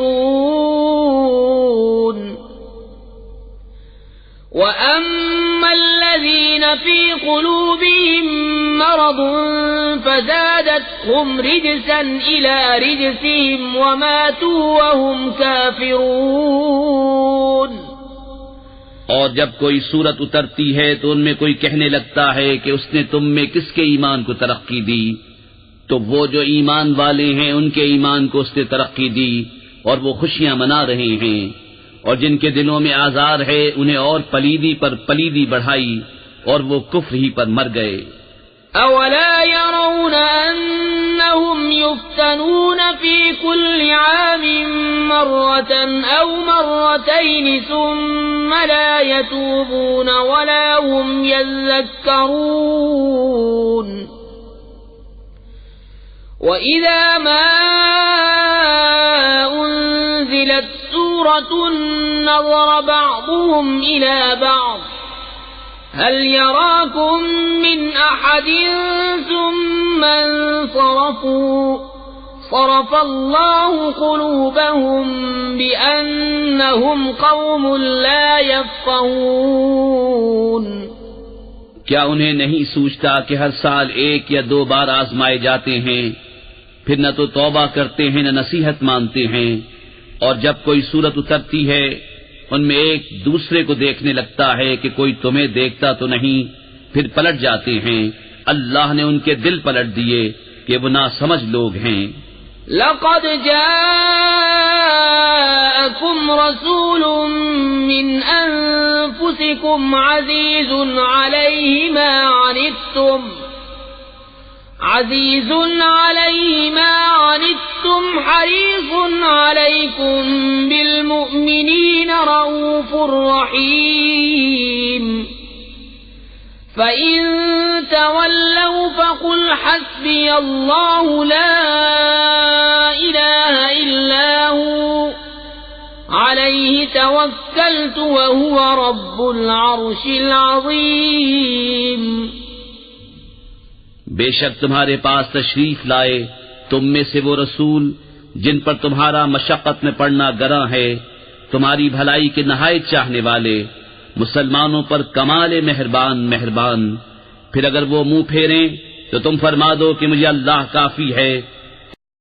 وَأَمَّا الَّذِينَ فِي قُلُوبِهِم مَّرَضٌ فَزَادَتْهُمْ رِجْسًا إِلَى رِجْسِهِمْ وَمَاتُوا وَهُمْ كَافِرُونَ۔ اور جب کوئی سورت اترتی ہے تو ان میں کوئی کہنے لگتا ہے کہ اس نے تم میں کس کے ایمان کو ترقی دی، تو وہ جو ایمان والے ہیں ان کے ایمان کو اس نے ترقی دی اور وہ خوشیاں منا رہے ہیں، اور جن کے دلوں میں آزار ہے انہیں اور پلیدی پر پلیدی بڑھائی اور وہ کفر ہی پر مر گئے۔ اولا يرون انهم يفتنون في كل عام مرة او مرتين ثم لا يتوبون ولا هم يذكرون وإذا ما أنزلت سورة نظر بعضهم إلى بعض هل يراكم من أحد ثم انصرفوا صرف الله قلوبهم بأنهم قوم لا يفقهون۔ کیا انہیں نہیں سوچتا کہ ہر سال ایک یا دو بار آزمائے جاتے ہیں، پھر نہ تو توبہ کرتے ہیں نہ نصیحت مانتے ہیں، اور جب کوئی صورت اترتی ہے ان میں ایک دوسرے کو دیکھنے لگتا ہے کہ کوئی تمہیں دیکھتا تو نہیں، پھر پلٹ جاتے ہیں۔ اللہ نے ان کے دل پلٹ دیے کہ وہ ناسمجھ لوگ ہیں۔ لقد جاءكم رسول من أنفسكم عزيز عليه ما عنتم حريص عليكم بالمؤمنين رؤوف رحيم فَإِن تَوَلَّوْا فَقُلْ حَسْبِيَ اللَّهُ لَا إِلَٰهَ إِلَّا هُوَ عَلَيْهِ تَوَكَّلْتُ وَهُوَ رَبُّ الْعَرْشِ الْعَظِيمِ۔ بے شک تمہارے پاس تشریف لائے تم میں سے وہ رسول جن پر تمہارا مشقت میں پڑنا گراں ہے، تمہاری بھلائی کے نہایت چاہنے والے، مسلمانوں پر کمال مہربان۔ پھر اگر وہ منہ پھیریں تو تم فرما دو کہ مجھے اللہ کافی ہے،